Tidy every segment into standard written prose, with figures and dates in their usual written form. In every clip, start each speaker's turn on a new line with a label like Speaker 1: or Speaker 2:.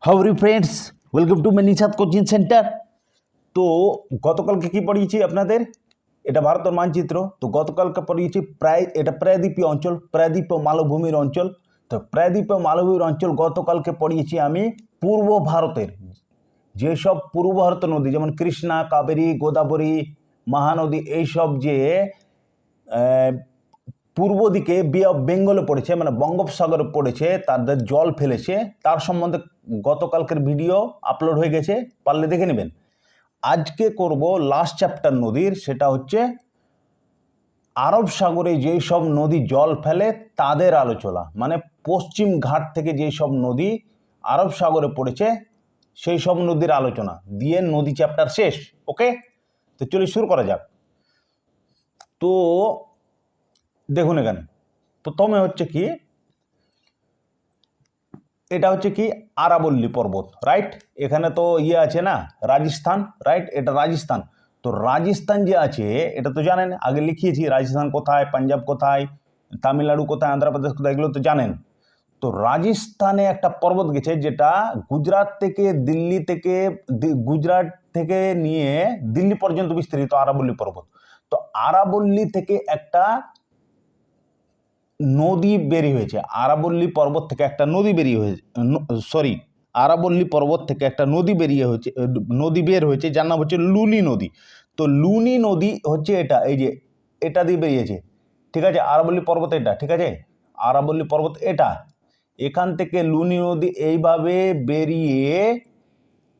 Speaker 1: হাউরি friends, welcome to Nishad coaching centre. তো গতকালকে কি পড়িয়েছি আপনাদের, এটা ভারতের মানচিত্র। তো গতকালকে পড়িয়েছি এটা প্রায়দ্বীপীয় অঞ্চল, প্রায়দ্বীপীয় মালভূমির অঞ্চল। তো প্রায়দ্বীপীয় মালভূমির অঞ্চল গতকালকে পড়িয়েছি আমি পূর্ব ভারতের যেসব পূর্ব ভারতের নদী, যেমন কৃষ্ণা, কাবেরী, গোদাবরী, মহানদী, এইসব যে পূর্ব দিকে বে অফ বেঙ্গলে পড়েছে, মানে বঙ্গোপসাগরে পড়েছে, তাদের জল ফেলেছে, তার সম্বন্ধে গতকালকের ভিডিও আপলোড হয়ে গেছে, পারলে দেখে নেবেন। আজকে করব লাস্ট চ্যাপ্টার নদীর, সেটা হচ্ছে আরব সাগরে যেই সব নদী জল ফেলে তাদের আলোচনা, মানে পশ্চিম ঘাট থেকে যেই সব নদী আরব সাগরে পড়েছে সেই সব নদীর আলোচনা দিয়ে নদী চ্যাপ্টার শেষ। ওকে, তো চলে শুরু করা যাক। তো দেখুন, এখানে প্রথমে হচ্ছে কি, এটা হচ্ছে কি আরাবল্লী পর্বত, রাইট। এখানে তো আছে না রাজস্থান, রাইট, এটা রাজস্থান। তো রাজস্থান যে আছে এটা তো জানেন, আগে লিখিয়েছি রাজস্থান কোথায়, পাঞ্জাব কোথায়, তামিলনাড়ু কোথায়, অন্ধ্রপ্রদেশ কোথায়, এগুলো তো জানেন। তো রাজস্থানে একটা পর্বত গেছে যেটা গুজরাট থেকে গুজরাট থেকে নিয়ে দিল্লি পর্যন্ত বিস্তৃত, আরাবল্লী পর্বত। তো আরাবল্লী থেকে একটা নদী বেরিয়ে হয়েছে, আরাবল্লী পর্বত থেকে একটা নদী বেরিয়ে হয়েছে, আরাবল্লী পর্বত থেকে একটা নদী বের হয়েছে, যার নাম হচ্ছে লুনি নদী। তো লুনি নদী হচ্ছে এটা, এই যে এটা দিয়ে বেরিয়েছে, ঠিক আছে। আরাবল্লী পর্বত এটা, ঠিক আছে, আরাবল্লী পর্বত এটা, এখান থেকে লুনি নদী এইভাবে বেরিয়ে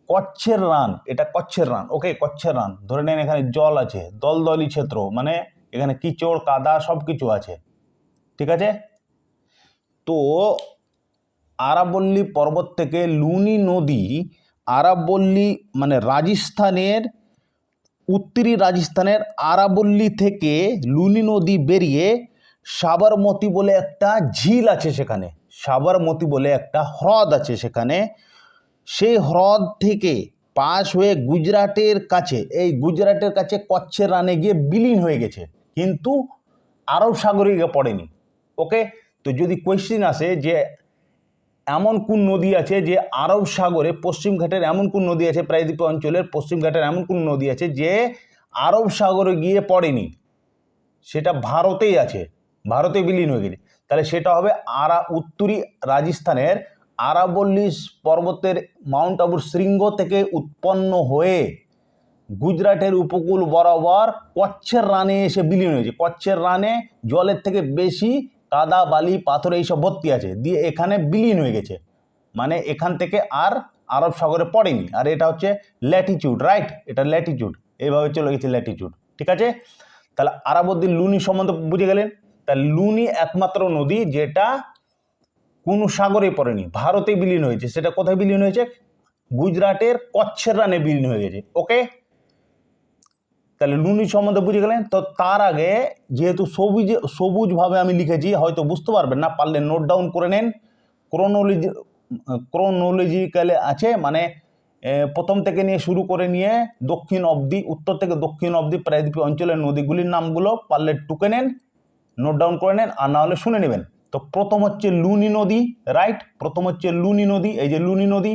Speaker 1: কচ্ছের রান, এটা কচ্ছের রান, ওকে, কচ্ছের রান ধরে নেন। এখানে জল আছে, দলদলি ক্ষেত্র, মানে এখানে কিচড় কাদা সব কিছু আছে, ঠিক আছে। তো আরাবল্লী পর্বত থেকে লুনি নদী আরাবল্লী, মানে রাজস্থানের উত্তরি রাজস্থানের আরাবল্লী থেকে লুনি নদী বেরিয়ে সাবরমতী বলে একটা ঝিল আছে সেখানে, সাবরমতী বলে একটা হ্রদ আছে সেখানে, সেই হ্রদ থেকে পাশ হয়ে গুজরাটের কাছে, এই গুজরাটের কাছে কচ্ছের রানে গিয়ে বিলীন হয়ে গেছে, কিন্তু আরব সাগরে গিয়ে পড়েনি। ওকে, তো যদি কোয়েশ্চেন আসে যে এমন কোন নদী আছে যে আরব সাগরে পশ্চিম ঘাটের, এমন কোন নদী আছে প্রায়দ্বীপীয় অঞ্চলের পশ্চিম ঘাটের এমন কোন নদী আছে যে আরব সাগরে গিয়ে পড়েনি, সেটা ভারতেই আছে, ভারতে বিলীন হয়ে গেছে, তাহলে সেটা হবে উত্তরি রাজস্থানের আরাবল্লী পর্বতের মাউন্ট আবুর শৃঙ্গ থেকে উৎপন্ন হয়ে গুজরাটের উপকূল বরাবর কচ্ছের রানে এসে বিলীন হয়েছে। কচ্ছের রানে জলের থেকে বেশি কাদা বালি পাথর এইসব ভর্তি আছে, দিয়ে এখানে বিলীন হয়ে গেছে, মানে এখান থেকে আর আরব সাগরে পড়েনি। আর এটা হচ্ছে ল্যাটিটিউড, রাইট, এটা ল্যাটিটিউড, এইভাবে চলে গেছে ল্যাটিটিউড, ঠিক আছে। তাহলে আরাবল্লী লুনি সম্বন্ধে বুঝে গেলেন। তাহলে লুনি একমাত্র নদী যেটা কোন সাগরে পড়েনি, ভারতে বিলীন হয়েছে। সেটা কোথায় বিলীন হয়েছে? গুজরাটের কচ্ছের রানে বিলীন হয়ে গেছে। ওকে, তাহলে লুনি সম্বন্ধে বুঝে গেলেন। তো তার আগে যেহেতু সবুজভাবে আমি লিখেছি, হয়তো বুঝতে পারবেন না, পারলে নোট ডাউন করে নেন। ক্রোনোলজিক্যালে আছে, মানে প্রথম থেকে নিয়ে শুরু করে নিয়ে দক্ষিণ অবধি, উত্তর থেকে দক্ষিণ অবধি প্রায়দ্বীপীয় অঞ্চলের নদীগুলির নামগুলো পারলে টুকে নেন, নোট ডাউন করে নেন, আর না হলে শুনে নেবেন। তো প্রথম হচ্ছে লুনি নদী, রাইট, প্রথম হচ্ছে লুনি নদী, এই যে লুনি নদী।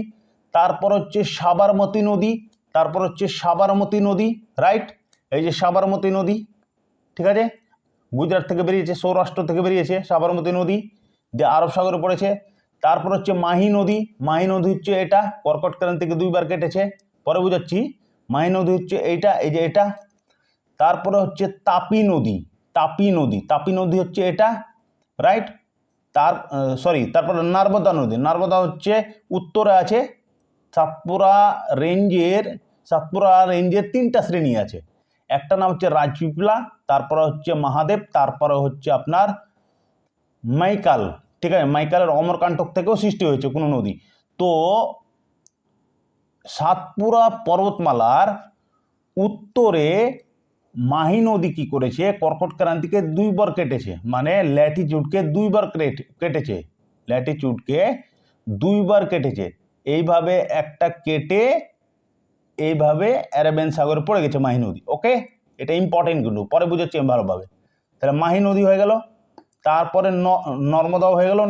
Speaker 1: তারপর হচ্ছে সাবরমতী নদী, তারপর হচ্ছে সাবরমতী নদী, রাইট, এই যে সাবরমতী নদী, ঠিক আছে। গুজরাট থেকে বেরিয়েছে, সৌরাষ্ট্র থেকে বেরিয়েছে সাবরমতী নদী, যে আরব সাগরে পড়েছে। তারপর হচ্ছে মাহি নদী, মাহি নদী হচ্ছে এটা, কর্কট ক্রান্তিকে দুইবার কেটেছে, পরে বুঝাচ্ছি। মাহি নদী হচ্ছে এইটা, এই যে এটা। তারপরে হচ্ছে তাপি নদী, তাপি নদী, তাপি নদী হচ্ছে এটা, রাইট। তারপরে নর্মদা নদী, নর্মদা হচ্ছে উত্তরে আছে। সাতপুরা রেঞ্জের তিনটা শ্রেণী আছে, একটা নাম হচ্ছে রাজপিপলা, তারপরে হচ্ছে মহাদেব, তারপরে হচ্ছে আপনার মাইকাল, ঠিক আছে। মাইকালের অমরকান্তক থেকেও সৃষ্টি হয়েছে কোনো নদী। তো সাতপুরা পর্বতমালার উত্তরে মাহি নদী কি করেছে, কর্কট ক্রান্তিকে দুইবার কেটেছে, মানে ল্যাটিটিউডকে দুইবার কেটেছে, ল্যাটিটিউডকে দুইবার কেটেছে, এইভাবে একটা কেটে এইভাবে অ্যারাবিয়ান সাগরে পড়ে গেছে মাহি নদী। ওকে, এটা ইম্পর্টেন্ট, কিন্তু পরে বুঝাচ্ছি আমি ভালোভাবে। তাহলে মাহি নদী হয়ে গেল, তারপরে নর্মদাও হয়ে গেল,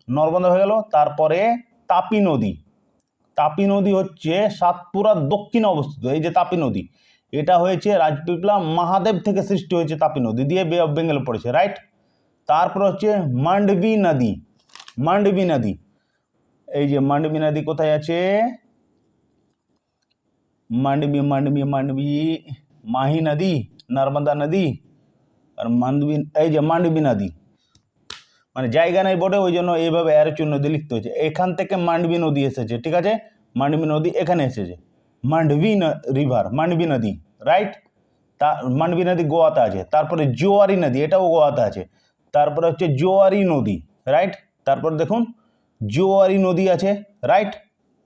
Speaker 1: নর্মদা হয়ে গেল, তারপরে তাপি নদী। তাপি নদী হচ্ছে সাতপুরার দক্ষিণে অবস্থিত। এই যে তাপি নদী, এটা হয়েছে রাজপিপলা মহাদেব থেকে সৃষ্টি হয়েছে। তাপি নদী দিয়ে বে অফ বেঙ্গলে পড়েছে, রাইট। তারপর হচ্ছে মান্ডবী নদী। মান্ডবী নদী, এই যে মান্ডবী নদী কোথায় আছে? মান্ডবী মান্ডবী মান্ডবী মাহি নদী, নর্মদা নদী আর মান্ডবী, এই যে মান্ডবী নদী, মানে জায়গা নাই বোর্ডে, ওই জন্য এইভাবে অ্যারো চিহ্ন দিয়ে লিখতে হয়েছে। এখান থেকে মান্ডবী নদী এসেছে, ঠিক আছে, মান্ডবী নদী এখানে এসেছে, মান্ডবী রিভার, মান্ডবী নদী, রাইট। তা মান্ডবী নদী গোয়াতে আছে। তারপরে জোয়ারি নদী, এটাও গোয়াতে আছে। তারপরে হচ্ছে জোয়ারি নদী, রাইট। তারপর দেখুন জোয়ারি নদী আছে, রাইট।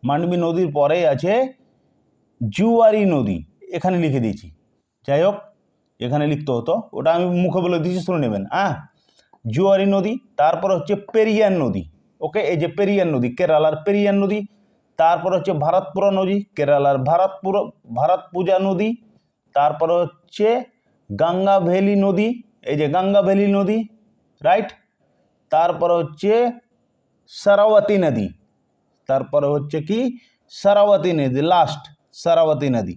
Speaker 1: মান্ডবী নদীর পরে আছে জুয়ারি নদী, এখানে লিখে দিয়েছি। যাই হোক, এখানে লিখতে হতো, ওটা আমি মুখে বলে দিয়েছি, শুনে নেবেন। জুয়ারি নদী। তারপর হচ্ছে পেরিয়ার নদী, ওকে, এই যে পেরিয়ার নদী, কেরালার পেরিয়ার নদী। তারপর হচ্ছে ভারতপুরা নদী, কেরালার ভারতপুজা নদী। তারপর হচ্ছে গঙ্গা ভ্যালি নদী, এই যে গঙ্গা ভ্যালি নদী, রাইট। তারপর হচ্ছে সরাবতী নদী। তারপরে হচ্ছে কি সরাবতী নদী, লাস্ট সরাবতী নদী।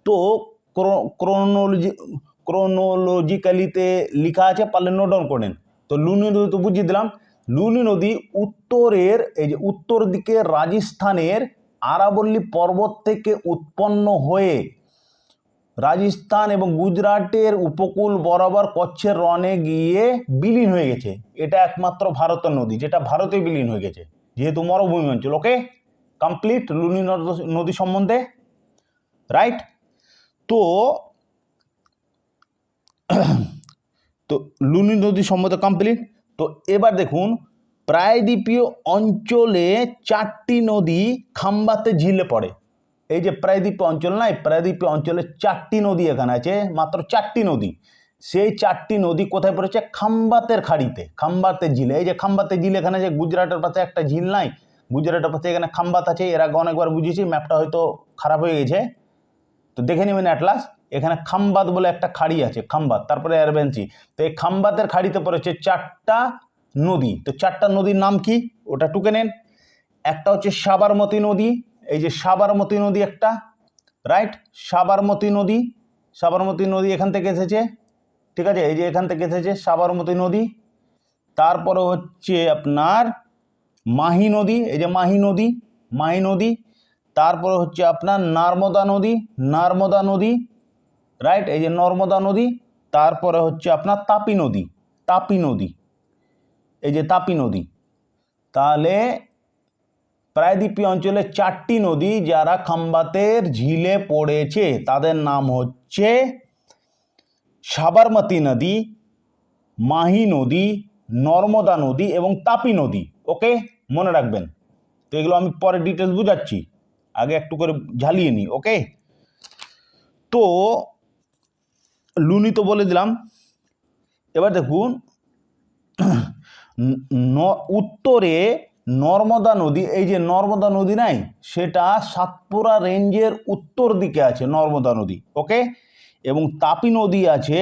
Speaker 1: তো ক্রোনোলজিক্যালিতে লেখা আছে, পারলে নোট ডাউন করেন। তো লুনি নদী তো বুঝিয়ে দিলাম। লুনি নদী উত্তরের, এই যে উত্তর দিকে রাজস্থানের আরাবল্লী পর্বত থেকে উৎপন্ন হয়ে রাজস্থান এবং গুজরাটের উপকূল বরাবর কচ্ছের রণে গিয়ে বিলীন হয়ে গেছে। এটা একমাত্র ভারতের নদী যেটা ভারতে বিলীন হয়ে গেছে, যেহেতু মরুভূমি অঞ্চল। ওকে, কমপ্লিট লুনি নদী সম্বন্ধে, রাইট। তো লুনি নদী সম্বন্ধে কমপ্লিট। তো এবার দেখুন, প্রায়দ্বীপীয় অঞ্চলে 4টি নদী খাম্বাতে ঝিলে পড়ে। এই যে প্রায়দ্বীপীয় অঞ্চল নাই, প্রায়দ্বীপীয় অঞ্চলে 4টি নদী এখানে আছে, মাত্র 4টি নদী। সেই 4টি নদী কোথায় পড়েছে? খাম্বাতের খাড়িতে, খাম্বাতের ঝিলে। এই যে খাম্বাতের ঝিল এখানে, যে গুজরাটের পাশে একটা ঝিল নাই, গুজরাটের পাশে এখানে খাম্বাত আছে। এর আগে অনেকবার বুঝিয়েছি, ম্যাপটা হয়তো খারাপ হয়ে গেছে, তো দেখে নেবেন অ্যাটলাস। এখানে খাম্বাত বলে একটা খাড়ি আছে, খাম্বাত, তারপরে অ্যারবেন্সি। তো এই খাম্বাতের খাড়িতে পড়েছে 4টা নদী। তো 4টা নদীর নাম কি ওটা টুকে নেন। একটা হচ্ছে সাবরমতী নদী, এই যে সাবরমতী নদী একটা, রাইট। সাবরমতী নদী, সাবরমতী নদী এখান থেকে এসেছে, ঠিক আছে, এই যে এখান থেকে এসেছে সাবরমতী নদী। তারপরে হচ্ছে আপনার মাহি নদী, এই যে মাহি নদী, মাহি নদী। তারপরে হচ্ছে আপনার নর্মদা নদী, নর্মদা নদী, রাইট, এই যে নর্মদা নদী। তারপরে হচ্ছে আপনার তাপি নদী, তাপি নদী, এই যে তাপি নদী। তাহলে প্রায়দ্বীপীয় অঞ্চলে 4টি নদী যারা খাম্বাতের ঝিলে পড়েছে তাদের নাম হচ্ছে সাবরমতী নদী, মাহি নদী, নর্মদা নদী এবং তাপি নদী। ওকে, মনে রাখবেন। তো এগুলো আমি পরে ডিটেলস বুঝাচ্ছি, আগে একটু করে ঝালিয়ে নিই। ওকে, তো লুনি তো বলে দিলাম। এবার দেখুন, উত্তরে নর্মদা নদী, এই যে নর্মদা নদী নাই, সেটা সাতপুরা রেঞ্জের উত্তর দিকে আছে নর্মদা নদী। ওকে, এবং তাপি নদী আছে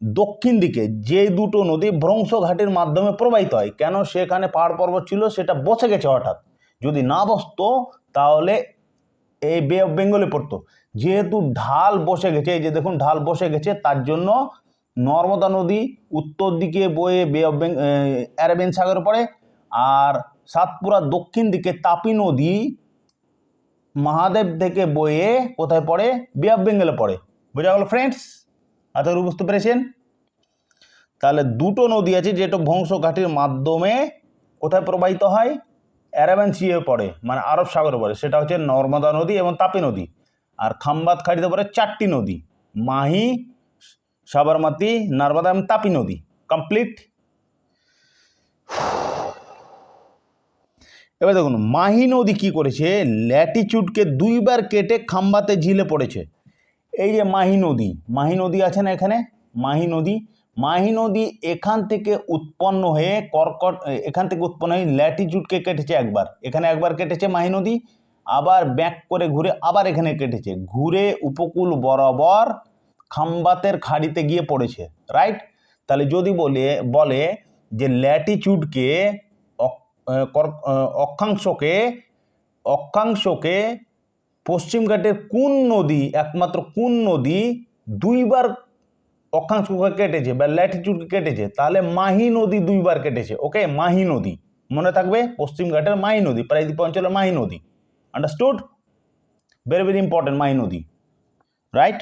Speaker 1: দক্ষিণ দিকে। যে দুটো নদী ভ্রংশ ঘাটের মাধ্যমে প্রবাহিত হয়। কেন? সেখানে পাহাড় পর্বত ছিল, সেটা বসে গেছে হঠাৎ। যদি না বসতো তাহলে এই বে অফ বেঙ্গলে পড়তো। যেহেতু ঢাল বসে গেছে, এই যে দেখুন ঢাল বসে গেছে, তার জন্য নর্মদা নদী উত্তর দিকে বয়ে বে অফ অ্যারাবিয়ান সাগরে পড়ে, আর সাতপুরা দক্ষিণ দিকে তাপি নদী মহাদেব থেকে বয়ে কোথায় পড়ে? বে অফ বেঙ্গলে পড়ে। বোঝা গেল ফ্রেন্ডস? আশা করি বুঝতে পেরেছেন। তাহলে দুটো নদী আছে যেটা বংশঘাটির মাধ্যমে কোথায় প্রবাহিত হয়? অ্যারাবিয়ান সিয়ে পড়ে, মানে আরব সাগরে পড়ে। সেটা হচ্ছে নর্মদা নদী এবং তাপি নদী। আর খাম্বাত খাড়িতে পড়ে 4টি নদী, মাহি, সাবরমতী, নর্মদা এবং তাপি নদী। কমপ্লিট। এবার দেখুন মাহি নদী কি করেছে, ল্যাটিচিউডকে 2বার কেটে খাম্বাতে ঝিলে পড়েছে। এই যে মাহি নদী, মাহি নদী আছে না এখানে, মাহি নদী, মাহি নদী এখান থেকে উৎপন্ন হয়ে এখান থেকে উৎপন্ন হয়ে ল্যাটিচিউডকে কেটেছে একবার, এখানে একবার কেটেছে মাহি নদী, আবার ব্যাক করে ঘুরে আবার এখানে কেটেছে, ঘুরে উপকূল বরাবর খাম্বাতের খাড়িতে গিয়ে পড়েছে, রাইট। তাহলে যদি বলে যে ল্যাটিচিউডকে অক্ষাংশকে অক্ষাংশকে পশ্চিমঘাটের কোন নদী, একমাত্র কোন নদী দুইবার অক্ষাংশকে কেটেছে বা ল্যাটিটিউডকে কেটেছে? তাহলে মাহি নদী দুইবার কেটেছে। ওকে, মাহি নদী মনে থাকবে, পশ্চিমঘাটের মাহি নদী, প্রায়দ্বীপ অঞ্চলের মাহি নদী। Understood? Very very important Mahi নদী, রাইট?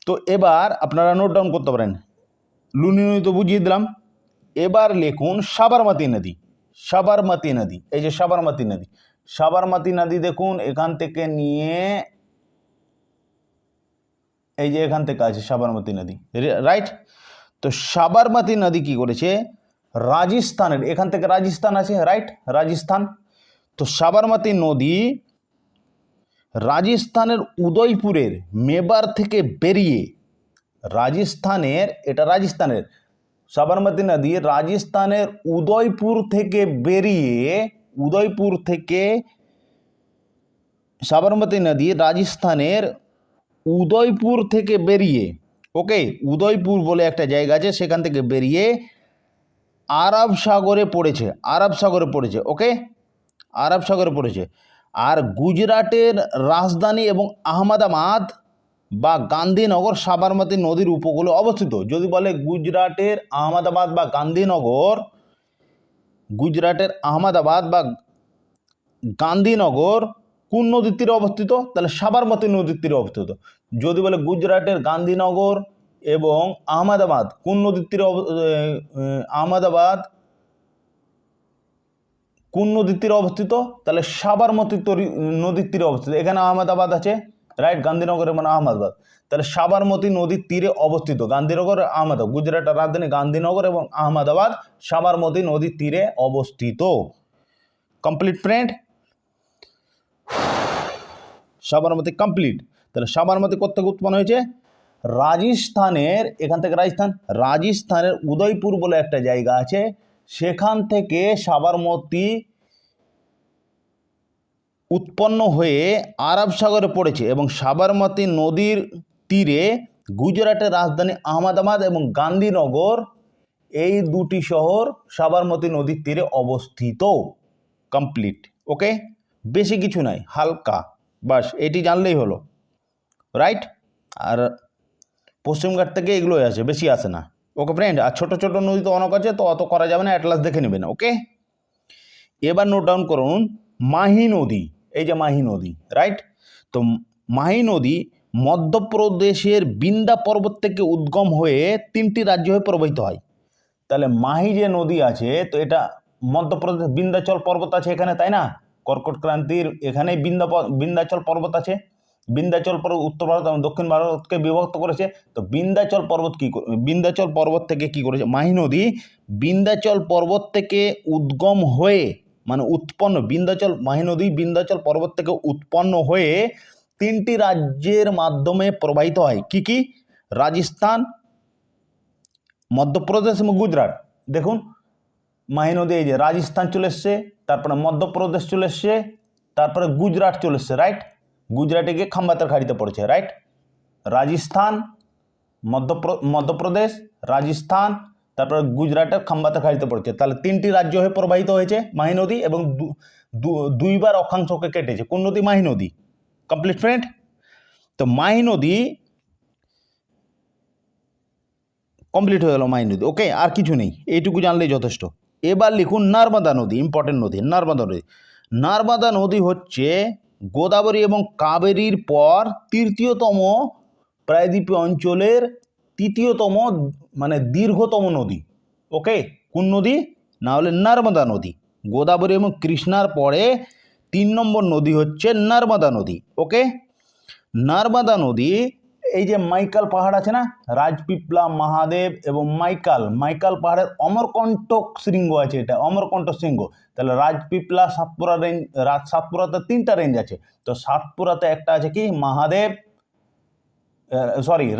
Speaker 1: তো এবার আপনারা নোট ডাউন করতে পারেন। লুনি নদী তো বুঝিয়ে দিলাম। এবার লিখুন সাবরমতী নদী। সাবরমতী নদী, এই যে সাবরমতী নদী, সাবরমতী নদী দেখুন এখান থেকে নিয়ে এই যে এখান থেকে আছে সাবরমতী নদী, রাইট? তো সাবরমতী নদী কি করেছে? রাজস্থানের, এখান থেকে রাজস্থান আছে, রাইট? রাজস্থান। তো সাবরমতী নদী রাজস্থানের উদয়পুরের মেবার থেকে বেরিয়ে রাজস্থানের, এটা রাজস্থানের সাবরমতী নদী রাজস্থানের উদয়পুর থেকে বেরিয়ে, উদয়পুর থেকে সাবরমতী নদী রাজস্থানের উদয়পুর থেকে বেরিয়ে, ওকে, উদয়পুর বলে একটা জায়গা আছে, সেখান থেকে বেরিয়ে আরব সাগরে পড়েছে, আরব সাগরে পড়েছে, ওকে, আরব সাগরে পড়েছে। আর গুজরাটের রাজধানী এবং আহমেদাবাদ বা গান্ধীনগর সাবরমতী নদীর উপকূলে অবস্থিত। যদি বলে গুজরাটের আহমেদাবাদ বা গান্ধীনগর, গুজরাটের আহমেদাবাদ বা গান্ধীনগর কোন নদীর তীরে অবস্থিত? তাহলে সাবরমতী নদীর তীরে অবস্থিত। যদি বলে গুজরাটের গান্ধীনগর এবং আহমেদাবাদ কোন নদীর তীরে, আহমেদাবাদ কোন নদীর তীরে অবস্থিত? তাহলে সাবরমতী নদীর তীরে অবস্থিত। এখানে আহমেদাবাদ আছে, রাইট? গান্ধীনগর এবং আহমেদাবাদ, তাহলে সাবরমতী নদীর তীরে অবস্থিত। গান্ধীনগর, আহমেদাবাদ, গুজরাটের রাজধানী গান্ধীনগর এবং আহমেদাবাদ সাবরমতী নদীর তীরে অবস্থিত। Complete friend? সাবরমতী কমপ্লিট। তাহলে সাবরমতী কোথেকে উৎপন্ন হয়েছে? রাজস্থানের, এখান থেকে রাজস্থান, রাজস্থানের উদয়পুর বলে একটা জায়গা আছে, সেখান থেকে সাবরমতী উৎপন্ন হয়ে আরব সাগরে পড়েছে এবং সাবরমতী নদীর তীরে গুজরাটের রাজধানী আহমেদাবাদ এবং গান্ধীনগর, এই দুটি শহর সাবরমতী নদীর তীরে অবস্থিত। কমপ্লিট, ওকে? বেশি কিছু নাই, হালকা, বাস এটি জানলেই হলো, রাইট? আর পশ্চিমঘাট থেকে এগুলোই আসে, বেশি আসে না। ওকে ফ্রেন্ড? আর ছোটো ছোটো নদী তো অনেক আছে, তো অত করা যাবে না, অ্যাটলাস দেখে নেবেন, ওকে? এবার নোট ডাউন করুন মাহি নদী, এই যে মাহি নদী, রাইট? তো মাহি নদী মধ্যপ্রদেশের বিন্দা পর্বত থেকে উদ্গম হয়ে 3টি রাজ্য হয়ে প্রবাহিত হয়। তাহলে মাহি যে নদী আছে, তো এটা মধ্যপ্রদেশ বিন্ধ্যাচল পর্বত আছে এখানে, তাই না? কর্কট ক্রান্তির এখানে বিন্ধ্যাচল পর্বত আছে। বিন্ধ্যাচল পর্বত উত্তর ভারত এবং দক্ষিণ ভারতকে বিভক্ত করেছে। তো বিন্ধ্যাচল পর্বত কি, বিন্ধ্যাচল পর্বত থেকে কি করেছে? মাহি নদী বিন্ধ্যাচল পর্বত থেকে উদ্গম হয়ে, মানে উৎপন্ন, বিন্ধ্যাচল, মাহি নদী বিন্ধ্যাচল পর্বত থেকে উৎপন্ন হয়ে 3টি রাজ্যের মাধ্যমে প্রবাহিত হয়। কি কি? রাজস্থান, মধ্যপ্রদেশ এবং গুজরাট। দেখুন মাহি নদী এই যে রাজস্থান চলে এসছে, তারপরে মধ্যপ্রদেশ চলে এসছে, তারপরে গুজরাট চলে এসছে, রাইট? গুজরাটে গিয়ে খাম্বাতের খাড়িতে পড়েছে, রাইট? রাজস্থান, মধ্যপ্রদেশ, রাজস্থান, তারপরে গুজরাটের খাম্বাতের খাড়িতে পড়েছে। তাহলে 3টি রাজ্য হয়ে প্রবাহিত হয়েছে মাহি নদী এবং দুইবার অক্ষাংশকে কেটেছে। কোন নদী? মাহি নদী। Complete friend? তো মাহি নদী কমপ্লিট হয়ে গেল, মাহি নদী, ওকে? আর কিছু নেই, এইটুকু জানলেই যথেষ্ট। এবার লিখুন নর্মদা নদী, ইম্পর্টেন্ট নদী, নর্মদা নদী। নর্মদা নদী হচ্ছে গোদাবরী এবং কাবেরীর পর তৃতীয়তম, প্রায়দ্বীপীয় অঞ্চলের তৃতীয়তম, মানে দীর্ঘতম নদী, ওকে? কোন নদী? না হলে নর্মদা নদী। গোদাবরী এবং কৃষ্ণার পরে 3 নম্বর নদী হচ্ছে নর্মদা নদী, ওকে? নর্মদা নদী, এই যে মাইকাল পাহাড় আছে না, রাজপিপলা, মহাদেব এবং মাইকাল পাহাড়ের অমরকণ্টক শৃঙ্গ আছে, এটা অমরকণ্টক শৃঙ্গ। তাহলে রাজপিপলা, সাতপুরা রেঞ্জ, সাতপুরাতে 3টা রেঞ্জ আছে। তো সাতপুরাতে একটা আছে কি? মহাদেব,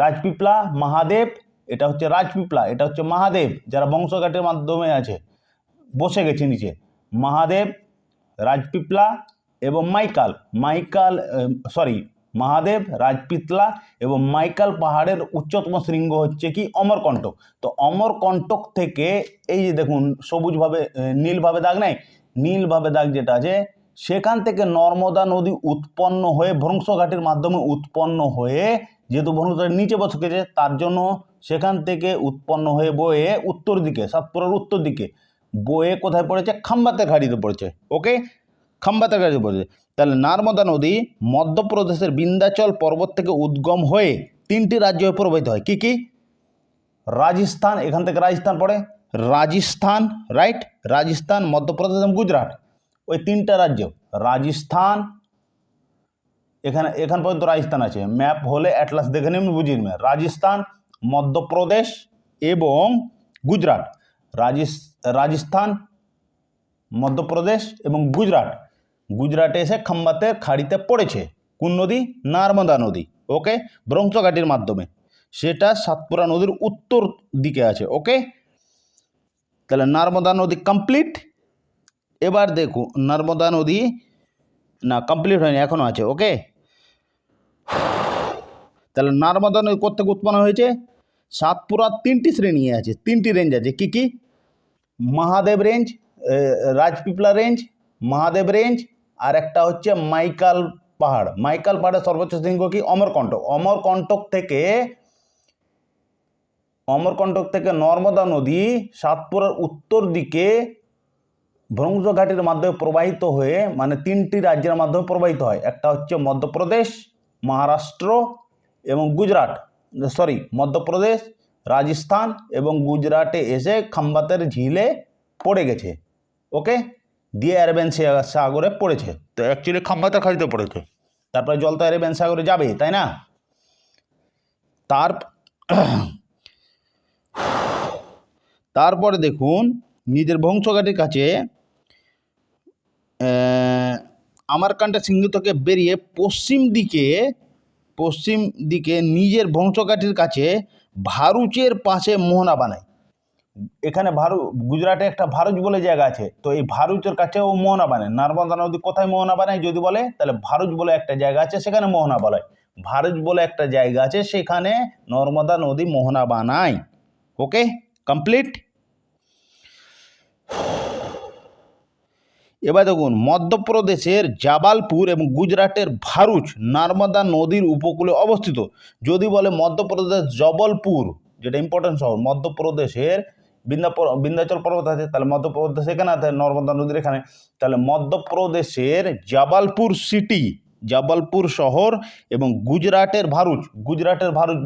Speaker 1: রাজপিপলা, মহাদেব, এটা হচ্ছে রাজপিপলা, এটা হচ্ছে মহাদেব, যারা বংশঘাটের মাধ্যমে আছে, বসে গেছে নিচে। মহাদেব, রাজপিপলা এবং মহাদেব, রাজপিতলা এবং মাইকাল পাহাড়ের উচ্চতম শৃঙ্গ হচ্ছে কি অমরকণ্টক। তো অমরকণ্টক থেকে এই যে দেখুন সবুজভাবে নীলভাবে দাগ নেই, নীলভাবে দাগ যেটা আছে সেখান থেকে নর্মদা নদী উৎপন্ন হয়ে ভ্রংশঘাটের মাধ্যমে উৎপন্ন হয়ে, যেহেতু ভ্রংশঘাট নিচে বসে গেছে তার জন্য সেখান থেকে উৎপন্ন হয়ে বয়ে উত্তর দিকে, সাতপুরার উত্তর দিকে বয়ে কোথায় পড়েছে, খাম্বাতের ঘাটিতে পড়েছে। ওকে, খাম্বাতের ঘাটিতে পড়েছে। তাহলে নর্মদা নদী মধ্যপ্রদেশের বিন্ধ্যাচল পর্বত থেকে উদ্গম হয়ে 3টি রাজ্যে প্রবাহিত হয়। কি কি? রাজস্থান, এখান থেকে রাজস্থান পড়ে, রাজস্থান, রাইট, রাজস্থান, মধ্যপ্রদেশ এবং গুজরাট, ওই 3টা রাজ্য। রাজস্থান, এখান পর্যন্ত রাজস্থান আছে, ম্যাপ হলে অ্যাটলাস দেখে নিন, বুঝিয়ে নেবেন। রাজস্থান, মধ্যপ্রদেশ এবং গুজরাট। রাজস্থান, মধ্যপ্রদেশ এবং গুজরাট, গুজরাটে এসে খাম্বাতের খাড়িতে পড়েছে। কোন নদী? নর্মদা নদী। ওকে, ভ্রংশঘাটির মাধ্যমে, সেটা সাতপুরা নদীর উত্তর দিকে আছে। ওকে, তাহলে নর্মদা নদী কমপ্লিট। এবার দেখুন নর্মদা নদী না কমপ্লিট হয়নি, এখনও আছে। ওকে, তাহলে নর্মদা নদী কোথেকে উৎপন্ন হয়েছে? সাতপুরা 3টি শ্রেণী আছে, 3টি রেঞ্জ আছে। কি কি? Mahadev range, Rajpipla range, Mahadev range, আর একটা হচ্ছে মাইকাল পাহাড়। মাইকাল পাহাড়ের সর্বোচ্চ শৃঙ্গ কি? অমরকণ্টক। অমরকণ্টক থেকে নর্মদা নদী সাতপুরার উত্তর দিকে ভ্রংশঘাটির মাধ্যমে প্রবাহিত হয়ে, মানে 3টি রাজ্যের মাধ্যমে প্রবাহিত হয়। একটা হচ্ছে মধ্যপ্রদেশ, মহারাষ্ট্র এবং গুজরাট, মধ্যপ্রদেশ, রাজস্থান এবং গুজরাটে এসে খাম্বাতের ঝিলে পড়ে গেছে। ওকে, দিয়ে অ্যারাবিয়ান সাগরে পড়েছে। তো অ্যাকচুয়ালি খাম্বাতের খাড়িতে পড়েছে, তারপরে জল তো অ্যারাবিয়ান সাগরে যাবে, তাই না? তারপরে দেখুন নিজের বংশঘাটির কাছে আমারকান্ডা সিংহ থেকে বেরিয়ে পশ্চিম দিকে নিজের বংশঘাটির কাছে ভারুচের পাশে মোহনা বানায়। এখানে গুজরাটে একটা ভারুচ বলে জায়গা আছে, তো এই ভারুচের কাছেও মোহনা বানায়। নর্মদা নদী কোথায় মোহনা বানায় যদি বলে, তাহলে ভারুচ বলে একটা জায়গা আছে, সেখানে মোহনা বলে। ভারুচ বলে একটা জায়গা আছে, সেখানে নর্মদা নদী মোহনা বানায়। ওকে, কমপ্লিট। এবার দেখুন মধ্যপ্রদেশের জাবালপুর এবং গুজরাটের ভারুচ নর্মদা নদীর উপকূলে অবস্থিত। যদি বলে মধ্যপ্রদেশ জবলপুর, যেটা ইম্পর্টেন্ট শহর, মধ্যপ্রদেশের বিন্ধ্যাচল পর্বত আছে, তাহলে মধ্যপ্রদেশ এখানে আছে, নর্মদা নদীর এখানে। তাহলে মধ্যপ্রদেশের জাবালপুর সিটি, জাবালপুর শহর, এবং গুজরাটের ভারুচ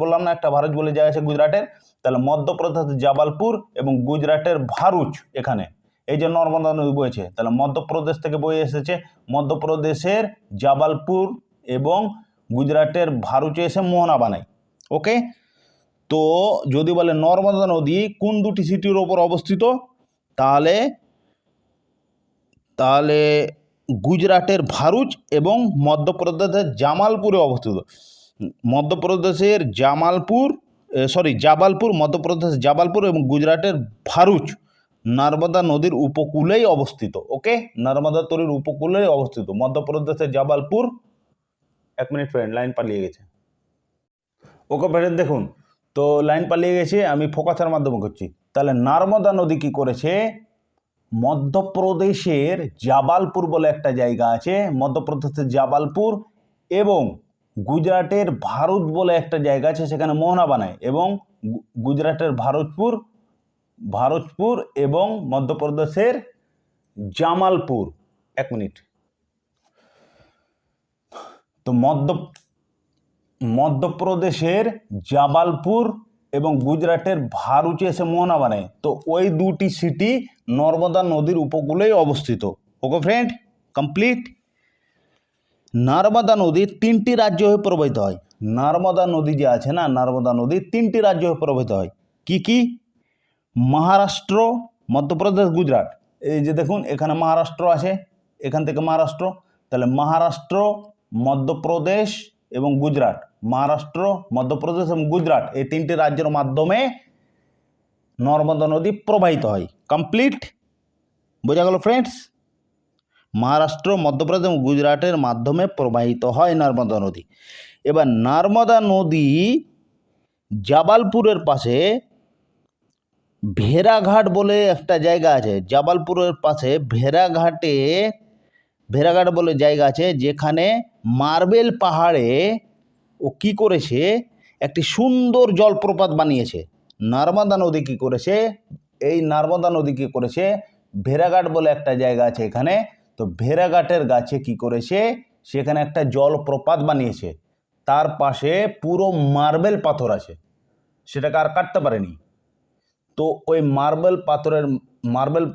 Speaker 1: বললাম না, একটা ভারুচ বলে জায়গা আছে গুজরাটের। তাহলে মধ্যপ্রদেশের জাবালপুর এবং গুজরাটের ভারুচ, এখানে এই যে নর্মদা নদী বইছে, তাহলে মধ্যপ্রদেশ থেকে বয়ে এসেছে, মধ্যপ্রদেশের জাবালপুর এবং গুজরাটের ভারুচে এসে মোহনা বানায়। ওকে, তো যদি বলে নর্মদা নদী কোন 2টি সিটির ওপর অবস্থিত, তাহলে গুজরাটের ভারুচ এবং মধ্যপ্রদেশের জামালপুরে অবস্থিত। মধ্যপ্রদেশের জাবালপুর, মধ্যপ্রদেশ জাবালপুর এবং গুজরাটের ভারুচ নর্মদা নদীর উপকূলেই অবস্থিত। ওকে, নর্মদা নদীর উপকূলেই অবস্থিত মধ্যপ্রদেশের জাবালপুর। 1 মিনিট ফ্রেন্ড, লাইন পালিয়ে গেছে। ওকে ফ্রেন্ড দেখুন, তো লাইন পালিয়ে গেছে, আমি ফোকাসের মাধ্যমে করছি। তাহলে নর্মদা নদী কি করেছে? মধ্যপ্রদেশের জাবালপুর বলে একটা জায়গা আছে, মধ্যপ্রদেশের জাবালপুর, এবং গুজরাটের ভারুচ বলে একটা জায়গা আছে, সেখানে মোহনা বানায়। এবং গুজরাটের ভারুচপুর এবং মধ্যপ্রদেশের জামালপুর। 1 মিনিট। তো মধ্যপ্রদেশের জাবালপুর এবং গুজরাটের ভারুচে এসে মোহনা বানায়। তো ওই 2টি সিটি নর্মদা নদীর উপকূলেই অবস্থিত। ওকে ফ্রেন্ড, কমপ্লিট। নর্মদা নদী 3টি রাজ্য হয়ে প্রবাহিত হয়। নর্মদা নদী যে আছে না, নর্মদা নদী 3টি রাজ্য হয়ে প্রবাহিত হয়। কি কি? মহারাষ্ট্র, মধ্যপ্রদেশ, গুজরাট। এই যে দেখুন এখানে মহারাষ্ট্র আছে, এখান থেকে মহারাষ্ট্র, তাহলে মহারাষ্ট্র, মধ্যপ্রদেশ এবং গুজরাট, মহারাষ্ট্র, মধ্যপ্রদেশ এবং গুজরাট, এই 3টি রাজ্যের মাধ্যমে নর্মদা নদী প্রবাহিত হয়। কমপ্লিট, বোঝা গেল ফ্রেন্ডস? মহারাষ্ট্র, মধ্যপ্রদেশ এবং গুজরাটের মাধ্যমে প্রবাহিত হয় নর্মদা নদী। এবার নর্মদা নদী জাবালপুরের পাশে ভেড়াঘাট বলে একটা জায়গা আছে, জাবালপুরের পাশে ভেড়াঘাট বলে জায়গা আছে, যেখানে মার্বেল পাহাড়ে ও কি করেছে, একটি সুন্দর জলপ্রপাত বানিয়েছে। নর্মদা নদী কি করেছে, এই নর্মদা নদী কি করেছে, ভেড়াঘাট বলে একটা জায়গা আছে এখানে, তো ভেড়াঘাটের গাছে কি করেছে, সেখানে একটা জলপ্রপাত বানিয়েছে, তার পাশে পুরো মার্বেল পাথর আছে, সেটাকে আর কাটতে পারেনি। তো ওই মার্বেল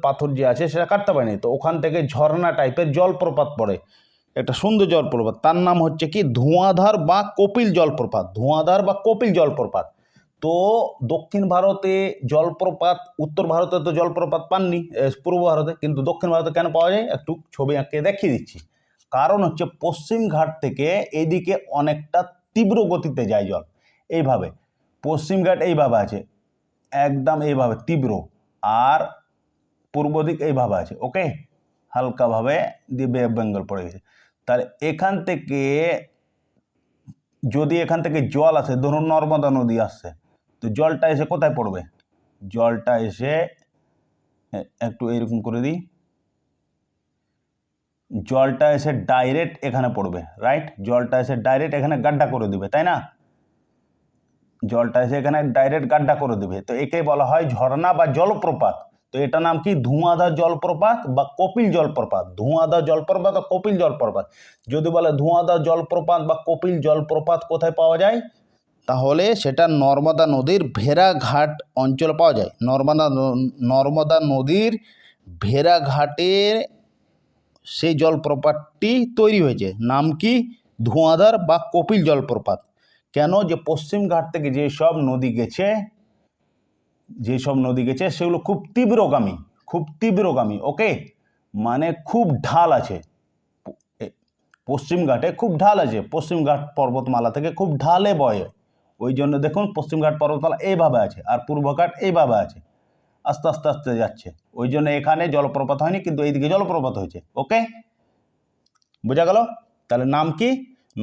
Speaker 1: পাথর যে আছে সেটা কাটতে পারেনি, তো ওখান থেকে ঝর্ণা টাইপের জলপ্রপাত পড়ে, একটা সুন্দর জলপ্রপাত, তার নাম হচ্ছে কি ধোঁয়াধার বা কপিল জলপ্রপাত। তো দক্ষিণ ভারতে জলপ্রপাত, উত্তর ভারতে তো জলপ্রপাত পাননি, পূর্ব ভারতে, কিন্তু দক্ষিণ ভারতে কেন পাওয়া যায়, একটু ছবি আঁকে দেখিয়ে দিচ্ছি। কারণ হচ্ছে পশ্চিম ঘাট থেকে এইদিকে অনেকটা তীব্র গতিতে যায় জল, এইভাবে পশ্চিম ঘাট এইভাবে আছে, একদম এইভাবে তীব্র, আর পূর্ব দিক এইভাবে আছে, ওকে, হালকাভাবে দিয়ে বে অফ বেঙ্গল পড়ে গেছে। তাহলে এখান থেকে যদি এখান থেকে জল আসে, ধরুন নর্মদা নদী আসছে, তো জলটা এসে কোথায় পড়বে, জলটা এসে একটু এইরকম করে দিই, জলটা এসে ডাইরেক্ট এখানে পড়বে, রাইট, জলটা এসে ডাইরেক্ট এখানে গাড্ডা করে দিবে, তাই না, জলটা এসে এখানে ডাইরেক্ট গাড্ডা করে দিবে, তো একে বলা হয় ঝর্ণা বা জলপ্রপাত। তো এটা নাম কি ধোঁয়াধার জলপ্রপাত বা কপিল জলপ্রপাত, ধোঁয়াধার জলপ্রপাত বা কপিল জলপ্রপাত। যদি বলে ধোঁয়াধার জলপ্রপাত বা কপিল জলপ্রপাত কোথায় পাওয়া যায়, তাহলে সেটা নর্মদা নদীর ভেড়াঘাট অঞ্চলে পাওয়া যায়। নর্মদা নদীর ভেড়াঘাটে সেই জলপ্রপাতটি তৈরি হয়েছে, নাম কি ধোঁয়াধার বা কপিল জলপ্রপাত। কেন, যে পশ্চিম ঘাট থেকে যেসব নদী গেছে সেগুলো খুব তীব্রগামী, ওকে, মানে খুব ঢাল আছে, পশ্চিম ঘাটে খুব ঢাল আছে, পশ্চিম ঘাট পর্বতমালা থেকে খুব ঢালে বয়ে, ওই জন্য দেখুন পশ্চিম ঘাট পর্বতমালা এইভাবে আছে আর পূর্ব ঘাট এইভাবে আছে, আস্তে আস্তে আস্তে যাচ্ছে, ওই জন্য এখানে জলপ্রপাত হয়নি, কিন্তু এইদিকে জলপ্রপাত হয়েছে, ওকে, বোঝা গেল। তাহলে নাম কি,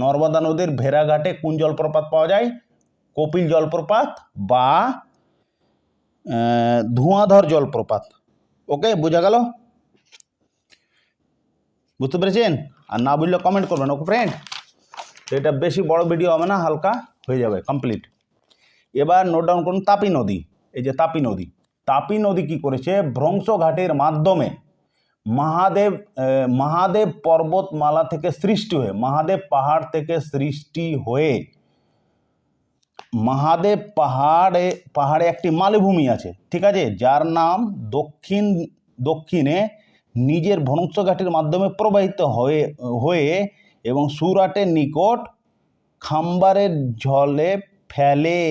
Speaker 1: নর্মদা নদীর ভেড়াঘাটে কোন জলপ্রপাত পাওয়া যায়, কপিল জলপ্রপাত বা ধোঁয়াধার জলপ্রপাত, ওকে, বোঝা গেল, বুঝতে পেরেছেন, আর না বুঝলে কমেন্ট করবেন, ওকে ফ্রেন্ড। তো এটা বেশি বড় ভিডিও হবে না, হালকা হয়ে যাবে, কমপ্লিট। এবার নোট ডাউন করুন তাপি নদী, এই যে তাপি নদী কি করেছে, ভ্রংশঘাটের মাধ্যমে মহাদেব পর্বতমালা থেকে সৃষ্টি হয়ে, মহাদেব পাহাড় থেকে সৃষ্টি হয়ে, মহাদেব পাহাড়ে একটি মালভূমি আছে, ঠিক আছে, যার নাম দক্ষিণে নিজের ভ্রংশঘাটের মাধ্যমে প্রবাহিত হয়ে এবং সুরাটের নিকট খাম্বাতে জলে ফেলে,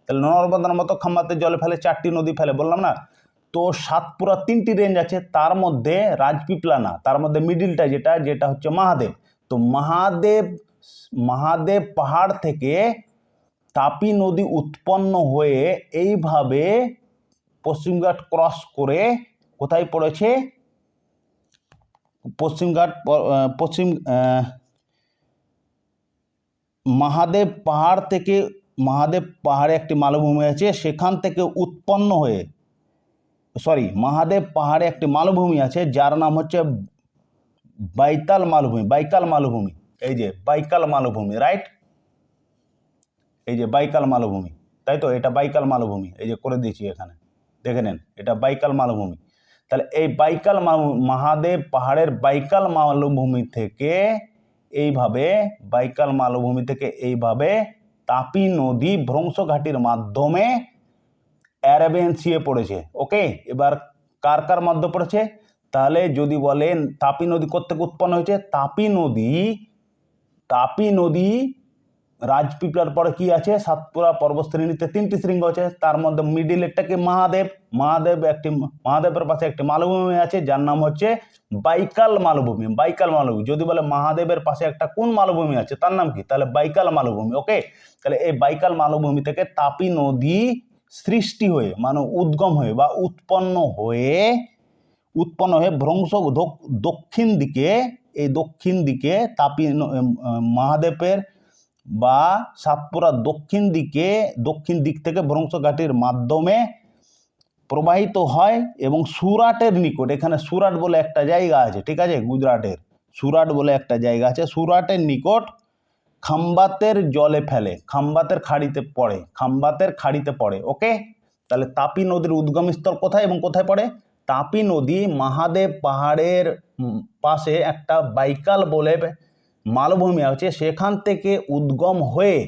Speaker 1: তাহলে নর্মদার মতো খাম্বাতে জলে ফেলে, 4টি নদী ফেলে বললাম না। তো সাতপুরা 3টি রেঞ্জ আছে, তার মধ্যে রাজপিপলা না, তার মধ্যে মিডিলটা যেটা হচ্ছে মহাদেব। তো মহাদেব পাহাড় থেকে তাপি নদী উৎপন্ন হয়ে এইভাবে পশ্চিমঘাট ক্রস করে কোথায় পড়েছে, মহাদেব পাহাড়ে একটি মালভূমি আছে, সেখান থেকে উৎপন্ন হয়ে, মহাদেব পাহাড়ে একটি মালভূমি আছে যার নাম হচ্ছে বাইকাল মালভূমি, এই যে বাইকাল মালভূমি, রাইট, এই যে বাইকাল মালভূমি, তাই তো, এটা বাইকাল মালভূমি, এই যে করে দিয়েছি এখানে, দেখে নেন, এটা বাইকাল মালভূমি। তাহলে এই মহাদেব পাহাড়ের বাইকাল মালভূমি থেকে এইভাবে তাপি নদী ভ্রংশঘাটির মাধ্যমে অ্যারাবিয়ান সিয়ে পড়েছে, ওকে। এবার কার মধ্যে পড়েছে, তাহলে যদি বলেন তাপি নদী কোত্থেকে উৎপন্ন হয়েছে, তাপি নদী রাজপিপলার পরে কি আছে, সাতপুরা পর্বতশ্রেণীতে 3টি শৃঙ্গ আছে, তার মধ্যে মিডিলেরটাকে মহাদেবের পাশে একটি মালভূমি আছে যার নাম হচ্ছে বাইকাল মালভূমি। যদি বলে মহাদেবের পাশে একটা কোন মালভূমি আছে, তার নাম কি, তাহলে বাইকাল মালভূমি, ওকে। তাহলে এই বাইকাল মালভূমি থেকে তাপি নদী সৃষ্টি হয়ে, মানে উদ্গম হয়ে বা উৎপন্ন হয়ে দক্ষিণ দিকে এই দক্ষিণ দিকে তাপি মহাদেবের বা সাতপুরার দক্ষিণ দিক থেকে ভ্রংশঘাটির মাধ্যমে প্রবাহিত হয় এবং সুরাটের নিকট, এখানে সুরাট বলে একটা জায়গা আছে, ঠিক আছে, গুজরাটের সুরাট বলে একটা জায়গা আছে, সুরাটের নিকট খাম্বাতের জলে ফেলে, খাম্বাতের খাড়িতে পড়ে। ওকে, তাহলে তাপি নদীর উদ্গমস্থল কোথায় এবং কোথায় পড়ে? তাপি নদী মহাদেব পাহাড়ের পাশে একটা বাইকাল বলে মালভূমি আছে, সেখান থেকে উদ্গম হয়ে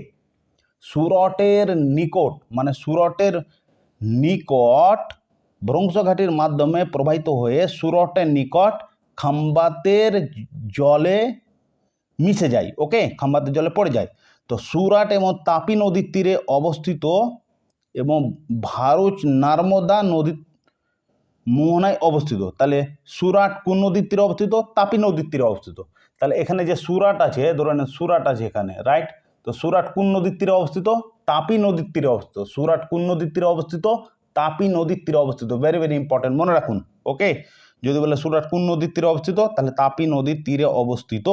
Speaker 1: সুরটের নিকট ভ্রংশঘাটির মাধ্যমে প্রবাহিত হয়ে সুরটের নিকট খাম্বাতের জলে মিশে যায়। ওকে, খাম্বাতের জলে পড়ে যায়। তো সুরাট এবং তাপি নদীর তীরে অবস্থিত এবং ভারুচ নর্মদা নদীর মোহনায় অবস্থিত। তাহলে সুরাট কোন নদীর তীরে অবস্থিত? তাপি নদীর তীরে অবস্থিত। তাহলে এখানে যে সুরাট আছে, ধরে নেন সুরাট আছে এখানে, রাইট? তো সুরাট কোন নদীর তীরে অবস্থিত? তাপি নদীর তীরে অবস্থিত। সুরাট কোন নদীর তীরে অবস্থিত? তাপি নদীর তীরে অবস্থিত। ভেরি ভেরি ইম্পর্টেন্ট, মনে রাখুন। ওকে, যদি বলে সুরাট কোন নদীর তীরে অবস্থিত, তাহলে তাপি নদীর তীরে অবস্থিত।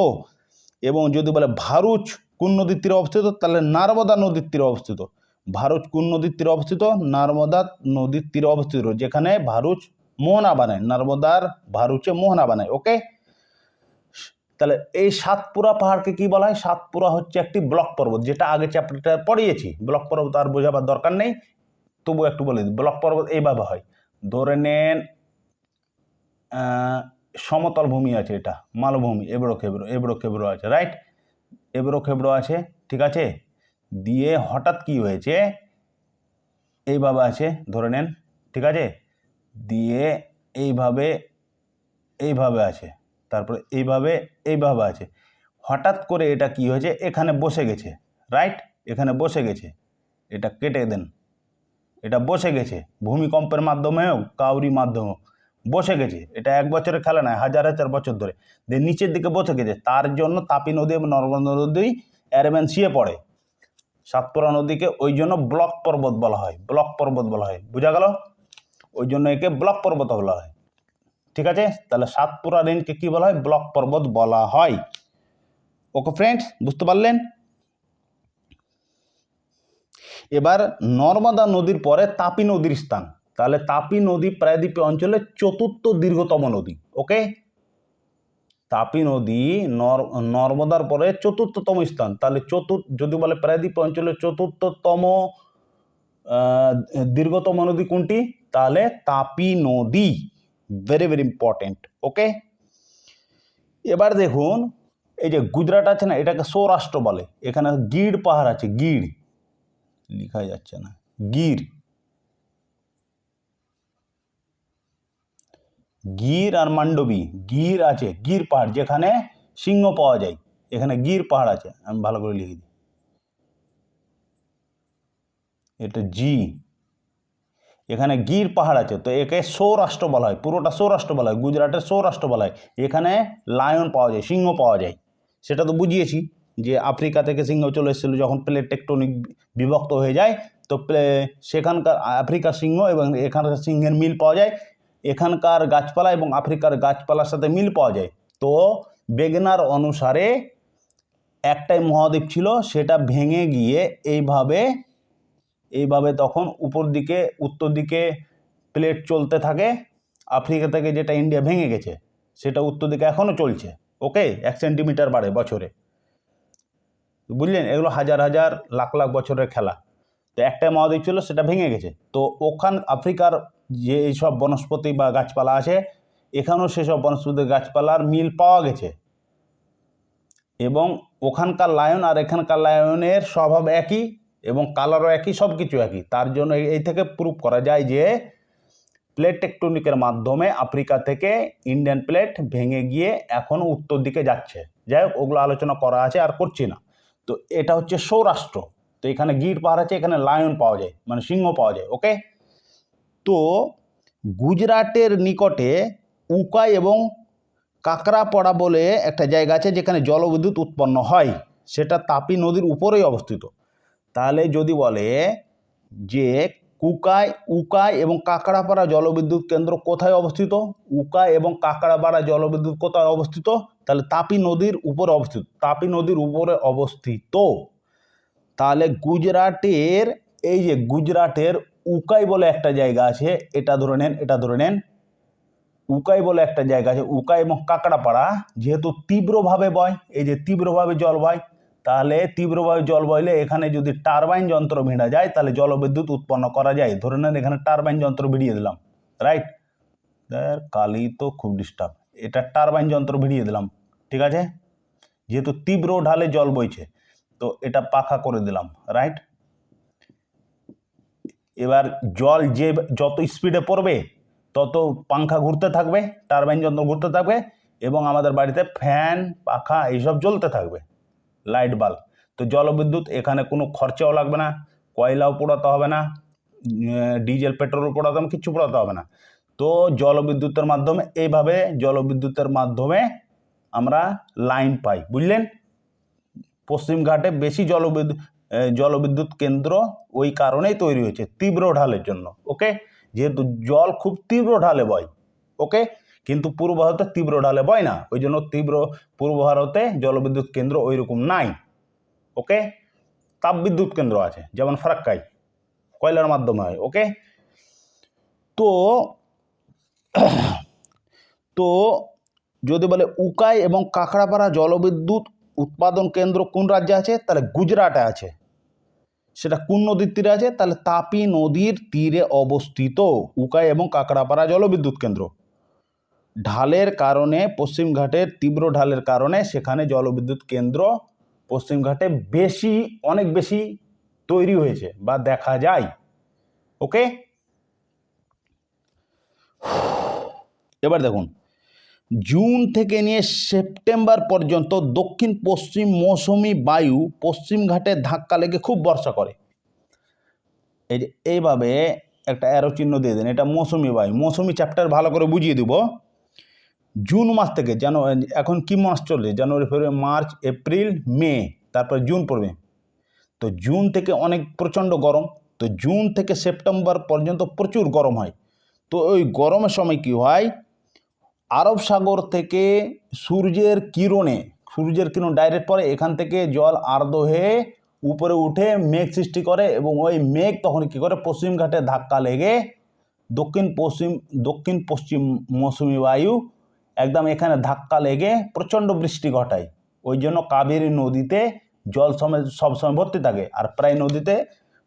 Speaker 1: এবং যদি বলে ভারুচ কোন নদীর তীরে অবস্থিত, তাহলে নর্মদা নদীর তীরে অবস্থিত। ভারুচ কোন নদীর তীরে অবস্থিত? নর্মদা নদীর তীরে অবস্থিত, যেখানে ভারুচ মোহনা বানায়, নর্মদার ভারুচে মোহনা বানায়। ওকে, তাহলে এই সাতপুরা পাহাড়কে কি বলা হয়? সাতপুরা হচ্ছে একটি ব্লক পর্বত, যেটা আগে চ্যাপ্টারটা পড়িয়েছি। ব্লক পর্বত আর বোঝাবার দরকার নেই, তবু একটু বলে দিই। ব্লক পর্বত এইভাবে হয়, ধরে নেন সমতল ভূমি আছে, এটা মালভূমি, এবড়ো খেবড়ো আছে, রাইট? এবড়ো খেবড়ো আছে, ঠিক আছে। দিয়ে হঠাৎ কি হয়েছে, এইভাবে আছে ধরে নেন, ঠিক আছে। দিয়ে এইভাবে আছে, তারপরে এইভাবে আছে। হঠাৎ করে এটা কি হয়েছে, এখানে বসে গেছে, রাইট? এখানে বসে গেছে, এটা কেটে দেন, এটা বসে গেছে ভূমিকম্পের মাধ্যমেও, কাউরি মাধ্যমেও বসে গেছে। এটা এক বছরের খেলা নয়, হাজার হাজার বছর ধরে দিয়ে নিচের দিকে বসে গেছে। তার জন্য তাপি নদী এবং নর্মদা নদী অ্যারেমেন্সিয়ে পড়ে। সাতপুরা নদীকে ওই জন্য ব্লক পর্বত বলা হয়, বোঝা গেল? ওই জন্য একে ব্লক পর্বত বলা হয়, ঠিক আছে। তাহলে সাতপুরা রেঞ্জকে কি বলা হয়? ব্লক পর্বত বলা হয়। ওকে ফ্রেন্ডস, বুঝতে পারলেন? এবার নর্মদা নদীর পরে তাপি নদীর স্থান। তাহলে তাপি নদী প্রায়দ্বীপ অঞ্চলের চতুর্থ দীর্ঘতম নদী। ওকে, তাপি নদী নর্মদার পরে চতুর্থতম স্থান। তাহলে যদি বলে প্রায়দ্বীপ অঞ্চলের চতুর্থতম দীর্ঘতম নদী কোনটি? তাহলে তাপি নদী। Very very important. ওকে, এবার দেখুন, এই যে গুজরাট আছে না, এটাকে সৌরাষ্ট্র বলে। এখানে গির পাহাড় আছে, গির লেখা যাচ্ছে না, গির আর মান্ডবী, গির আছে, গির পাহাড় যেখানে সিংহ পাওয়া যায়, এখানে গির পাহাড় আছে। আমি ভালো করে লিখে দিই, এটা জি, এখানে গির পাহাড় আছে। তো একে সৌরাষ্ট্র বলা হয়, পুরোটা সৌরাষ্ট্র বলা হয়, গুজরাটের সৌরাষ্ট্র বলা হয়। এখানে লায়ন পাওয়া যায়, সিংহ পাওয়া যায়। সেটা তো বুঝিয়েছি যে আফ্রিকা থেকে সিংহ চলে এসেছিল যখন প্লেট টেকটনিক বিভক্ত হয়ে যায়, তো সেখানকার আফ্রিকার সিংহ এবং এখানকার সিংহের মিল পাওয়া যায়। এখানকার গাছপালা এবং আফ্রিকার গাছপালার সাথে মিল পাওয়া যায়। তো বেগনার অনুসারে একটাই মহাদ্বীপ ছিল, সেটা ভেঙে গিয়ে এইভাবে তখন উত্তর দিকে প্লেট চলতে থাকে। আফ্রিকা থেকে যেটা ইন্ডিয়া ভেঙে গেছে, সেটা উত্তর দিকে এখনও চলছে। ওকে, 1 সেন্টিমিটার বাড়ে বছরে, বুঝলেন? এগুলো হাজার হাজার লাখ লাখ বছরের খেলা। তো একটা মহাদ্বীপ ছিল, সেটা ভেঙে গেছে। তো আফ্রিকার যে এইসব বনস্পতি বা গাছপালা আছে, এখানেও সেসব বনস্পতি গাছপালার মিল পাওয়া গেছে। এবং ওখানকার লায়ন আর এখানকার লায়নের স্বভাব একই এবং কালারও একই, সব কিছু একই। তার জন্য এই থেকে প্রুভ করা যায় যে প্লেট টেকটনিকের মাধ্যমে আফ্রিকা থেকে ইন্ডিয়ান প্লেট ভেঙে গিয়ে এখনও উত্তর দিকে যাচ্ছে। যাই হোক, ওগুলো আলোচনা করা আছে, আর করছি না। তো এটা হচ্ছে সৌরাষ্ট্র। তো এখানে গির পাহাড় আছে, এখানে লায়ন পাওয়া যায়, মানে সিংহ পাওয়া যায়। ওকে, তো গুজরাটের নিকটে উকাই এবং কাকরাপাড়া বলে একটা জায়গা আছে, যেখানে জলবিদ্যুৎ উৎপন্ন হয়। সেটা তাপি নদীর উপরেই অবস্থিত। তাহলে যদি বলে যে উকাই উকাই এবং কাকড়াপাড়া জলবিদ্যুৎ কেন্দ্র কোথায় অবস্থিত? উকাই এবং কাকড়াপাড়া জলবিদ্যুৎ কোথায় অবস্থিত? তাহলে তাপি নদীর উপরে অবস্থিত। তাপি নদীর উপরে অবস্থিত। তাহলে গুজরাটের এই যে গুজরাটের উকাই বলে একটা জায়গা আছে, এটা ধরে নেন, এটা ধরে নেন। উকাই বলে একটা জায়গা আছে, উকাই এবং কাকড়াপাড়া যেহেতু তীব্রভাবে বয়, এই যে তীব্রভাবে জল বয়, তাহলে তীব্রভাবে জল বইলে এখানে যদি টারবাইন যন্ত্র ভিড়া যায় তাহলে জলবিদ্যুৎ উৎপন্ন করা যায়। ধরে নেন এখানে টারবাইন যন্ত্র ভিড়িয়ে দিলাম, রাইট? কালি তো খুব ডিস্টার্ব, এটা টারবাইন যন্ত্র ভিড়িয়ে দিলাম, ঠিক আছে? যেহেতু তীব্র ঢালে জল বইছে তো এটা পাখা করে দিলাম, রাইট? এবার জল যে যত স্পিডে পড়বে তত পাংখা ঘুরতে থাকবে, টারবাইন যন্ত্র ঘুরতে থাকবে এবং আমাদের বাড়িতে ফ্যান পাখা এইসব জ্বলতে থাকবে, লাইট বাল্ব। তো জলবিদ্যুৎ এখানে কোনো খরচাও লাগবে না, কয়লাও পোড়াতে হবে না, ডিজেল পেট্রোল পোড়াতে হবে, কিচ্ছু পোড়াতে হবে না। তো জলবিদ্যুতের মাধ্যমে এইভাবে জলবিদ্যুতের মাধ্যমে আমরা লাইন পাই, বুঝলেন? পশ্চিমঘাটে বেশি জলবিদ্যুৎ কেন্দ্র ওই কারণেই তৈরি হয়েছে, তীব্র ঢালের জন্য। ওকে, যেহেতু জল খুব তীব্র ঢালে বয়, ওকে, কিন্তু পূর্ব ভারতে তীব্র ঢালে বয় না, ওই জন্য পূর্ব ভারতে জলবিদ্যুৎ কেন্দ্র ওই রকম নাই। ওকে, তাপবিদ্যুৎ কেন্দ্র আছে, যেমন ফারাক্কাই, কয়লার মাধ্যমে হয়। ওকে, তো তো যদি বলে উকাই এবং কাকড়াপাড়া জলবিদ্যুৎ উৎপাদন কেন্দ্র কোন রাজ্যে আছে, তাহলে গুজরাটে আছে। সেটা কোন নদীর তীরে আছে? তাহলে তাপি নদীর তীরে অবস্থিত উকাই এবং কাকড়াপাড়া জলবিদ্যুৎ কেন্দ্র। ঢালের কারণে, পশ্চিমঘাটের তীব্র ঢালের কারণে সেখানে জলবিদ্যুৎ কেন্দ্র পশ্চিমঘাটে বেশি, অনেক বেশি তৈরি হয়েছে বা দেখা যায়। ওকে, এবার দেখুন, জুন থেকে নিয়ে সেপ্টেম্বর পর্যন্ত দক্ষিণ পশ্চিম মৌসুমি বায়ু পশ্চিমঘাটে ধাক্কা লেগে খুব বর্ষা করে। এই যে এইভাবে একটা অ্যারো চিহ্ন দিয়ে দেন, এটা মৌসুমি বায়ু। মৌসুমি চ্যাপ্টার ভালো করে বুঝিয়ে দিব। জুন মাস থেকে এখন কি মাস চলছে? জানুয়ারি, ফেব্রুয়ারি, মার্চ, এপ্রিল, মে, তারপর জুন পড়বে। তো জুন থেকে অনেক প্রচণ্ড গরম, তো জুন থেকে সেপ্টেম্বর পর্যন্ত প্রচুর গরম হয়। তো ওই গরমের সময় কি হয়, আরব সাগর থেকে সূর্যের কিরণ ডাইরেক্ট পড়ে, এখান থেকে জল আর্দ্র হয়ে উপরে উঠে মেঘ সৃষ্টি করে এবং ওই মেঘ তখন কী করে পশ্চিমঘাটে ধাক্কা লেগে দক্ষিণ পশ্চিম মৌসুমি বায়ু একদম এখানে ধাক্কা লেগে প্রচণ্ড বৃষ্টি ঘটায়। ওই জন্য কাবেরী নদীতে জল সবসময় ভর্তি থাকে, আর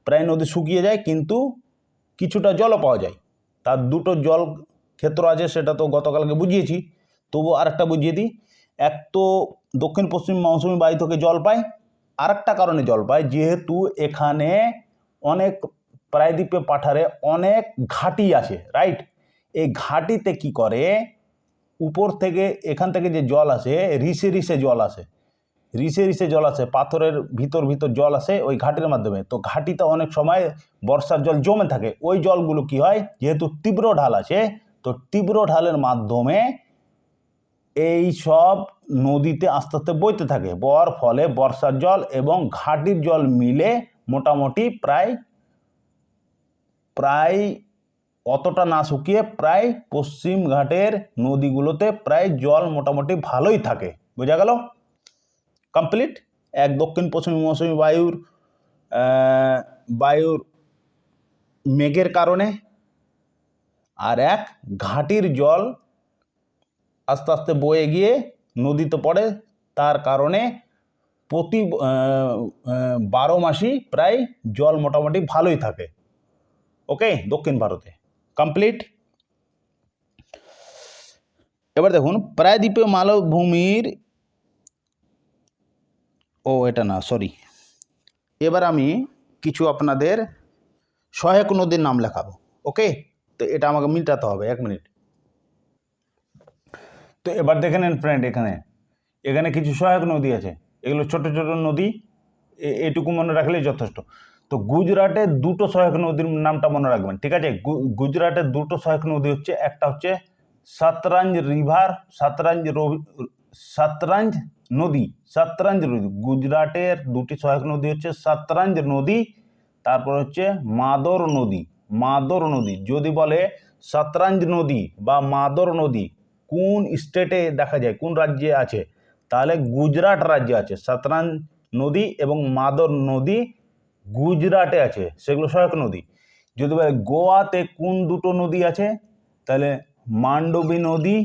Speaker 1: প্রায় নদী শুকিয়ে যায় কিন্তু কিছুটা জলও পাওয়া যায়। তার দুটো জল ক্ষেত্র আছে, সেটা তো গতকালকে বুঝিয়েছি, তবু আরেকটা বুঝিয়ে দিই। এক তো দক্ষিণ পশ্চিম মৌসুমি বায়ু থেকে জল পায়, আরেকটা কারণে জল পায়, যেহেতু এখানে অনেক প্রায়দ্বীপে পাঠারে অনেক ঘাঁটি আছে, রাইট? এই ঘাঁটিতে কি করে, উপর থেকে এখান থেকে যে জল আসে, রিসে জল আসে, পাথরের ভিতর জল আসে ওই ঘাটির মাধ্যমে। তো ঘাটিতে অনেক সময় বর্ষার জল জমে থাকে, ওই জলগুলো কি হয়, যেহেতু তীব্র ঢাল আছে, তো তীব্র ঢালের মাধ্যমে এই সব নদীতে আস্তে আস্তে বইতে থাকে, বওয়ার ফলে বর্ষার জল এবং ঘাটির জল মিলে মোটামুটি প্রায় অতটা না শুকিয়ে প্রায় পশ্চিম ঘাটের নদীগুলোতে প্রায় জল মোটামুটি ভালোই থাকে। বোঝা গেল? কমপ্লিট। এক দক্ষিণ পশ্চিম মৌসুমি বায়ুর মেঘের কারণে, আর এক ঘাটির জল আস্তে আস্তে বয়ে গিয়ে নদীতে পড়ে, তার কারণে প্রতি 12 মাসই প্রায় জল মোটামুটি ভালোই থাকে। ওকে, দক্ষিণ ভারতে। কমপ্লিট। এবার দেখুন, প্রায়দ্বীপীয় মালভূমির এবার আমি কিছু আপনাদের সহায়ক নদীর নাম লেখাবো। ওকে, তো এটা আমাকে মিটাতে হবে, 1 মিনিট। তো এবার দেখে নেন ফ্রেন্ড, এখানে কিছু সহায়ক নদী আছে, এগুলো ছোট ছোট নদী, এটুকু মনে রাখলেই যথেষ্ট। তো গুজরাটের দুটো সহায়ক নদীর নামটা মনে রাখবেন, ঠিক আছে? গুজরাটের দুটো সহায়ক নদী হচ্ছে, একটা হচ্ছে সতরাঞ্জ নদী। গুজরাটের দুটি সহায়ক নদী হচ্ছে সতরাঞ্জ নদী, তারপর হচ্ছে মাদর নদী। মাদর নদী। যদি বলে সতরঞ্জ নদী বা মাদর নদী কোন স্টেটে দেখা যায়, কোন রাজ্যে আছে, তাহলে গুজরাট রাজ্যে আছে। সতরঞ্জ নদী এবং মাদর নদী গুজরাটে আছে, সেগুলো সহায়ক নদী। যদি বলে গোয়াতে কোন দুটো নদী আছে, তাহলে মান্ডবী নদী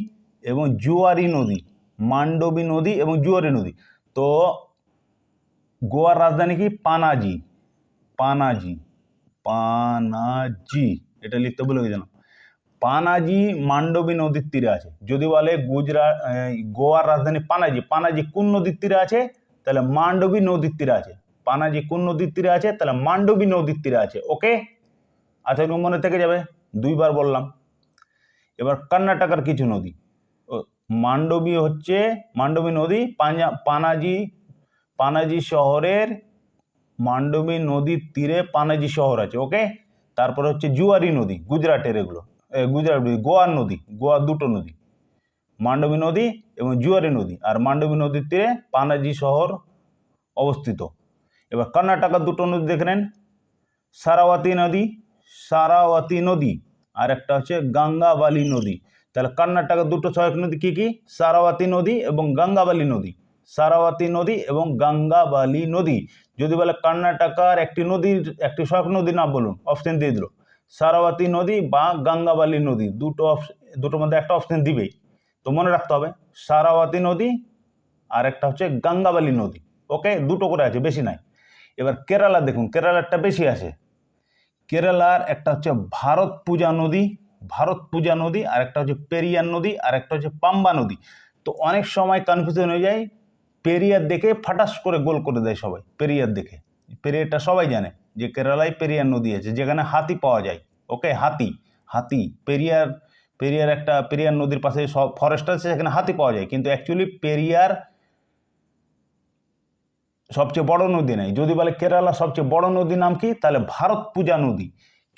Speaker 1: এবং জুয়ারি নদী। মান্ডবী নদী এবং জুয়ারি নদী। তো গোয়ার রাজধানী কি? পানাজি। পানাজি, পানাজি, এটা লিখতে ভুলে গেছিলাম। পানাজি মান্ডবী নদীর তীরে আছে। যদি বলে গুজরাট, গোয়ার রাজধানী পানাজি, পানাজি কোন নদীর তীরে আছে, তাহলে মান্ডবী নদীর তীরে আছে। পানাজি কোন নদীর তীরে আছে, তাহলে মান্ডবী নদীর তীরে আছে। ওকে, আচ্ছা, মনে থেকে যাবে, দুইবার বললাম। এবার কর্ণাটকের কিছু নদী। মান্ডবী হচ্ছে মান্ডবী নদী, পানাজি শহরের মান্ডবী নদীর তীরে পানাজি শহর আছে। ওকে, তারপরে হচ্ছে জুয়ারি নদী, গুজরাটের, এগুলো গুজরাট, গোয়ার নদী, গোয়ার দুটো নদী, মান্ডবী নদী এবং জুয়ারি নদী। আর মান্ডবী নদীর তীরে পানাজি শহর অবস্থিত। এবার কর্ণাটকের দুটো নদী দেখে নেন, সারাওয়াতি নদী, সারাওয়াতি নদী, আর একটা হচ্ছে গঙ্গাবালি নদী। তাহলে কর্ণাটকের দুটো সহায়ক নদী কি কি? সারাওয়াতি নদী এবং গঙ্গাবালি নদী। সারাওয়াতি নদী এবং গঙ্গাবালি নদী। যদি বলে কর্ণাটকের একটি নদীর, একটি সহায়ক নদীর নাম বলুন, অপশন দিয়ে দিল, সারাওয়াতি নদী বা গঙ্গাবালি নদী, দুটোর মধ্যে একটা অপশন দিবেই। তো মনে রাখতে হবে সারাওয়াতি নদী আর একটা হচ্ছে গঙ্গাবালি নদী। ওকে, দুটো করে আছে, বেশি নাই। এবার কেরালা দেখুন, কেরালারটা বেশি আছে। কেরালার একটা হচ্ছে ভারত পূজা নদী, ভারত পূজা নদী, আর একটা হচ্ছে পেরিয়ার নদী, আর একটা হচ্ছে পাম্বা নদী। তো অনেক সময় কনফিউশন হয়ে যায়, পেরিয়ার দেখে ফাটাস করে গোল করে দেয় সবাই। পেরিয়ার দেখে, পেরিয়ারটা সবাই জানে যে কেরালায় পেরিয়ার নদী আছে, যেখানে হাতি পাওয়া যায়। ওকে, হাতি পেরিয়ার একটা, পেরিয়ার নদীর পাশে সব ফরেস্ট আছে, সেখানে হাতি পাওয়া যায়, কিন্তু অ্যাকচুয়ালি পেরিয়ার সবচেয়ে বড় নদী নেই। যদি বলে কেরালার সবচেয়ে বড় নদীর নাম কি, তাহলে ভারত পূজা নদী।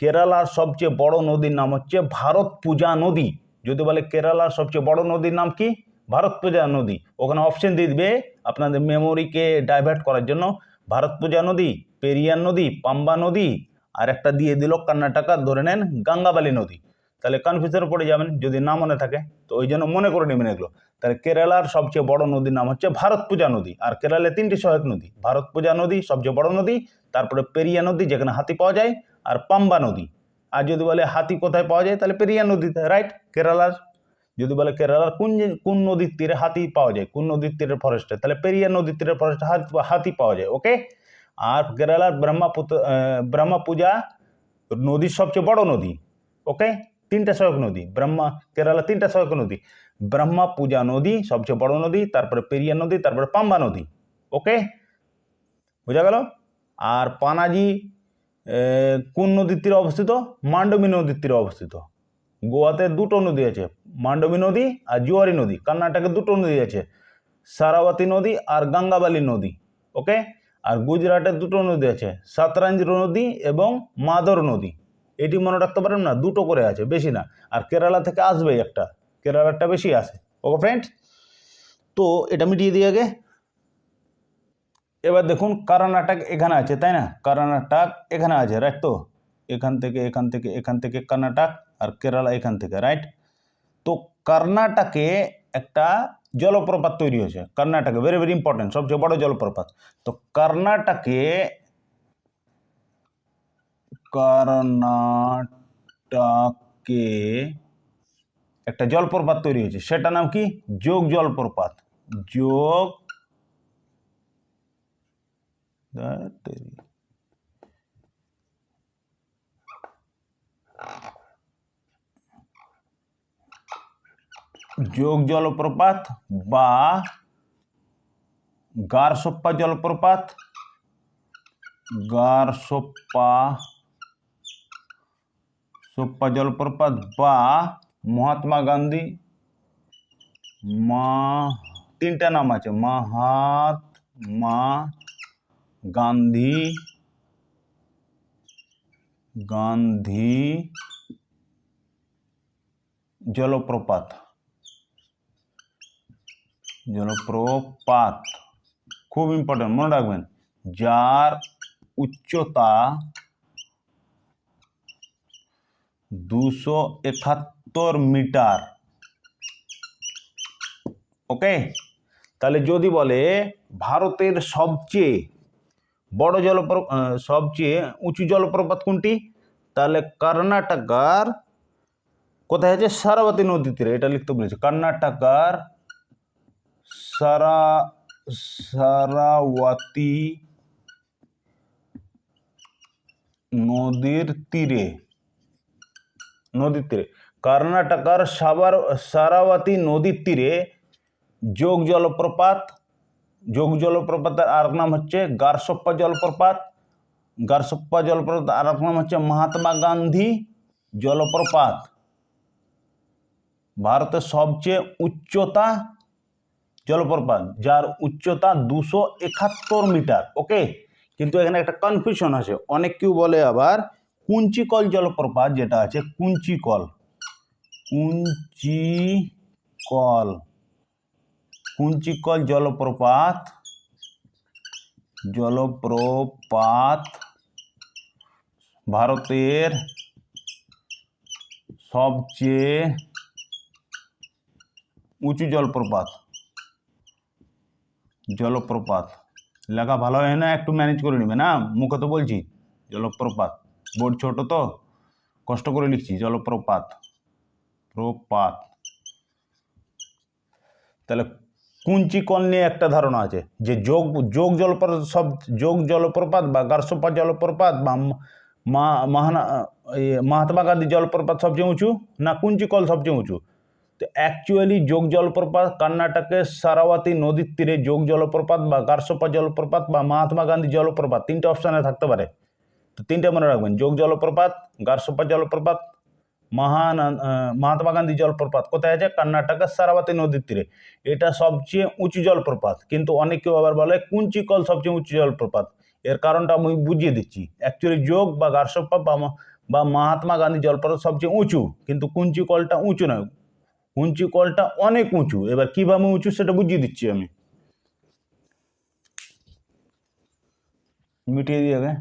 Speaker 1: কেরালার সবচেয়ে বড় নদীর নাম হচ্ছে ভারত পূজা নদী। যদি বলে কেরালার সবচেয়ে বড় নদীর নাম কি, ভারত পূজা নদী, ওখানে অপশন দিয়ে দিবে আপনাদের মেমোরিকে ডাইভার্ট করার জন্য। ভারত পূজা নদী, পেরিয়ার নদী, পাম্বা নদী, আর একটা দিয়ে দিল কর্ণাটকা, ধরে নেন গঙ্গাবালি নদী। তাহলে কনফিউশনে পড়ে যাবেন যদি না মনে থাকে। তো ওই জন্য মনে করে নেবেন এগুলো। তাহলে কেরালার সবচেয়ে বড় নদীর নাম হচ্ছে ভারত পূজা নদী। আর কেরালায় তিনটি সহায়ক নদী, ভারত পূজা নদী সবচেয়ে বড় নদী, তারপরে পেরিয়া নদী যেখানে হাতি পাওয়া যায়, আর পাম্বা নদী। আর যদি বলে হাতি কোথায় পাওয়া যায়, তাহলে পেরিয়া নদীতে, রাইট। কেরালার যদি বলে কেরালার কোন নদীর তীরে হাতি পাওয়া যায়, কোন নদীর তীরের ফরেস্টে, তাহলে পেরিয়া নদীর তীরের ফরেস্টে হাতি পাওয়া যায়। ওকে, আর কেরালার ব্রহ্মপুজা নদীর সবচেয়ে বড় নদী। ওকে, তিনটা সহায়ক নদী, কেরালা তিনটা সহায়ক নদী, ব্রহ্মপুজা নদী সবচেয়ে বড় নদী, তারপরে পেরিয়ার নদী, তারপরে পাম্বা নদী। ওকে, বোঝা গেল। আর পানাজি কোন নদীর তীরে অবস্থিত? মান্ডবী নদীর তীরে অবস্থিত। গোয়াতে দুটো নদী আছে, মান্ডবী নদী আর জুয়ারি নদী। কর্ণাটকে দুটো নদী আছে, সারাওয়াতি নদী আর গঙ্গাবালি নদী। ওকে, আর গুজরাটে দুটো নদী আছে, সতরঞ্জ নদী এবং মাদর নদী। এটি মনে রাখতে পারেন না, দুটো করে আছে, বেশি না। আর কেরালা থেকে আসবেই একটা, কেরালারটা বেশি আসে। ওকে ফ্রেন্ডস, তো এটা মিটিয়ে দিয়ে আগে। এবার দেখুন কর্ণাটক এখানে আছে, তাই না? কর্ণাটক এখানে আছে, রাইট। তো এখান থেকে কর্ণাটক, আর কেরালা এখান থেকে, রাইট। তো কর্ণাটকে একটা জলপ্রপাত তৈরি হয়েছে, কর্ণাটকে, ভেরি ভেরি ইম্পর্টেন্ট, সবচেয়ে বড় জলপ্রপাত। তো কর্ণাটকে একটা জলপ্রপাত তৈরি হয়েছে, সেটার নাম কি? যোগ জলপ্রপাত। যোগ জলপ্রপাত বা গারসোপ্পা জলপ্রপাত, গারসোপ্পা জলপ্রপাত বা মহাত্মা গান্ধী, তিনটা নাম আছে, মহাত্মা গান্ধী জলপ্রপাত, খুব ইম্পর্টেন্ট, মনে রাখবেন, যার উচ্চতা 271 মিটার। ওকে, তাহলে যদি বলে ভারতের সবচেয়ে বড় সবচেয়ে উঁচু জলপ্রপাত কোনটি, তাহলে কর্ণাটকার কোথায় আছে, সারাবতী নদীর তীরে, এটা লিখতে বলেছে, কর্ণাটকার সারাবতী নদীর তীরে, কর্ণাটকার সারাবতী নদীর তীরে যোগ জলপ্রপাতের আর নাম হচ্ছে গারসপ্পা জলপ্রপাত। আর এক নাম হচ্ছে মহাত্মা গান্ধী জলপ্রপাত। ভারতের সবচেয়ে উচ্চতা জলপ্রপাত, যার উচ্চতা 271 মিটার। ওকে, কিন্তু এখানে একটা কনফিউশন আছে, অনেক কেউ বলে আবার কুঞ্চিকল জলপ্রপাত যেটা আছে, কুঞ্চিকল জলপ্রপাত ভারতের সবচেয়ে উঁচু জলপ্রপাত লেখা ভালো হয় না, একটু ম্যানেজ করে নেবে না, মুখে তো বলছি জলপ্রপাত, বোর্ড ছোট তো কষ্ট করে লিখছি, জলপ্রপাত। তাহলে কুঞ্চিকল নিয়ে একটা ধারণা আছে যে যোগ জলপ্রপাত বা গারসপ্পা জলপ্রপাত বা মহাত্মা গান্ধী জলপ্রপাত সবচেয়ে উঁচু না কুঞ্চিকল সবচেয়ে উঁচু। তো অ্যাকচুয়ালি যোগ জলপ্রপাত কর্ণাটকের সারাবতী নদীর তীরে যোগ জলপ্রপাত বা গারসপ্পা জলপ্রপাত বা মহাত্মা গান্ধী জলপ্রপাত, তিনটে অপশানে থাকতে পারে। তো তিনটে মনে রাখবেন, যোগ জলপ্রপাত, গারসপ্পা জলপ্রপাত, মহাত্মা গান্ধী জলপ্রপাত কোথায় আছে, কর্ণাটকের সারাবতী নদীর তীরে, এটা সবচেয়ে উঁচু জলপ্রপাত। কিন্তু অনেক কেউ আবার বলে কুঞ্চিকল সবচেয়ে উঁচু জলপ্রপাত। এর কারণটা আমি বুঝিয়ে দিচ্ছি। অ্যাকচুয়ালি যোগ বা গারসপ্পা বা মহাত্মা গান্ধী জলপ্রপাত সবচেয়ে উঁচু, কিন্তু কুঞ্চিকলটা উঁচু নয়, কুঞ্চিকলটা অনেক উঁচু। এবার কিভাবে উঁচু সেটা বুঝিয়ে দিচ্ছি আমি, মিটিয়ে দিয়ে আগে।